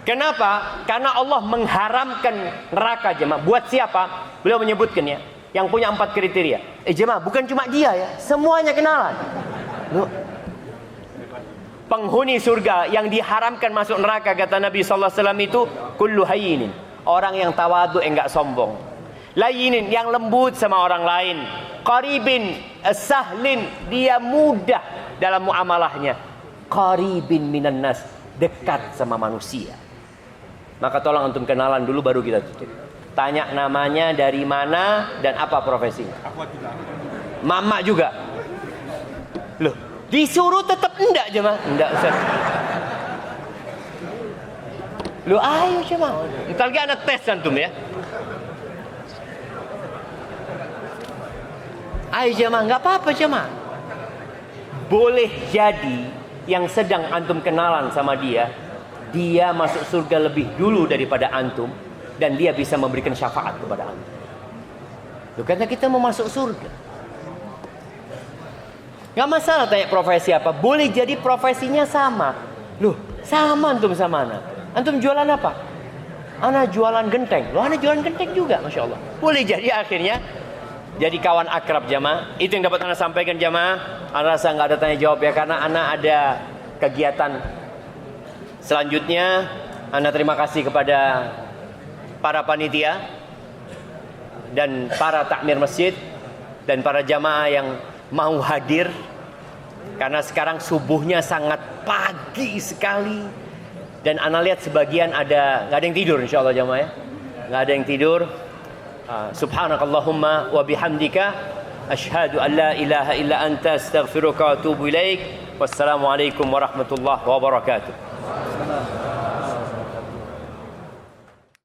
Kenapa? Karena Allah mengharamkan neraka jemaah. Buat siapa? Beliau menyebutkan ya, yang punya 4 kriteria. Jemaah, bukan cuma dia ya, semuanya kenalan. Loh. Penghuni surga yang diharamkan masuk neraka kata Nabi sallallahu alaihi wasallam itu kullu hayyinin, orang yang tawadu, enggak sombong. Layinin, yang lembut sama orang lain. Qaribin, sahlin, dia mudah dalam muamalahnya. Qaribin minan nas, dekat sama manusia. Maka tolong antum kenalan dulu baru kita tutup. Tanya namanya, dari mana dan apa profesinya. Mama juga. Loh, disuruh tetap enggak jemaah? Enggak Ustaz. Loh, ayo jemaah. Entar lagi anak tes antum ya. Ayo jemaah, enggak apa-apa jemaah. Boleh jadi yang sedang antum kenalan sama dia, dia masuk surga lebih dulu daripada antum, dan dia bisa memberikan syafaat kepada antum. Loh, karena kita mau masuk surga. Gak masalah tanya profesi apa, boleh jadi profesinya sama. Loh, sama antum sama anak. Antum jualan apa? Anak jualan genteng. Loh, anak jualan genteng juga, Masya Allah. Boleh jadi akhirnya jadi kawan akrab jamaah. Itu yang dapat Anda sampaikan jamaah. Anda rasa nggak ada tanya jawab ya, karena Anda ada kegiatan selanjutnya. Anda terima kasih kepada para panitia dan para takmir masjid dan para jamaah yang mau hadir, karena sekarang subuhnya sangat pagi sekali. Dan Anda lihat sebagian nggak ada yang tidur insyaallah jamaah ya, nggak ada yang tidur. Subhanakallahumma wa bihamdika asyhadu an la ilaha illa anta astaghfiruka wa atubu ilaik. Wassalamualaikum warahmatullahi wabarakatuh.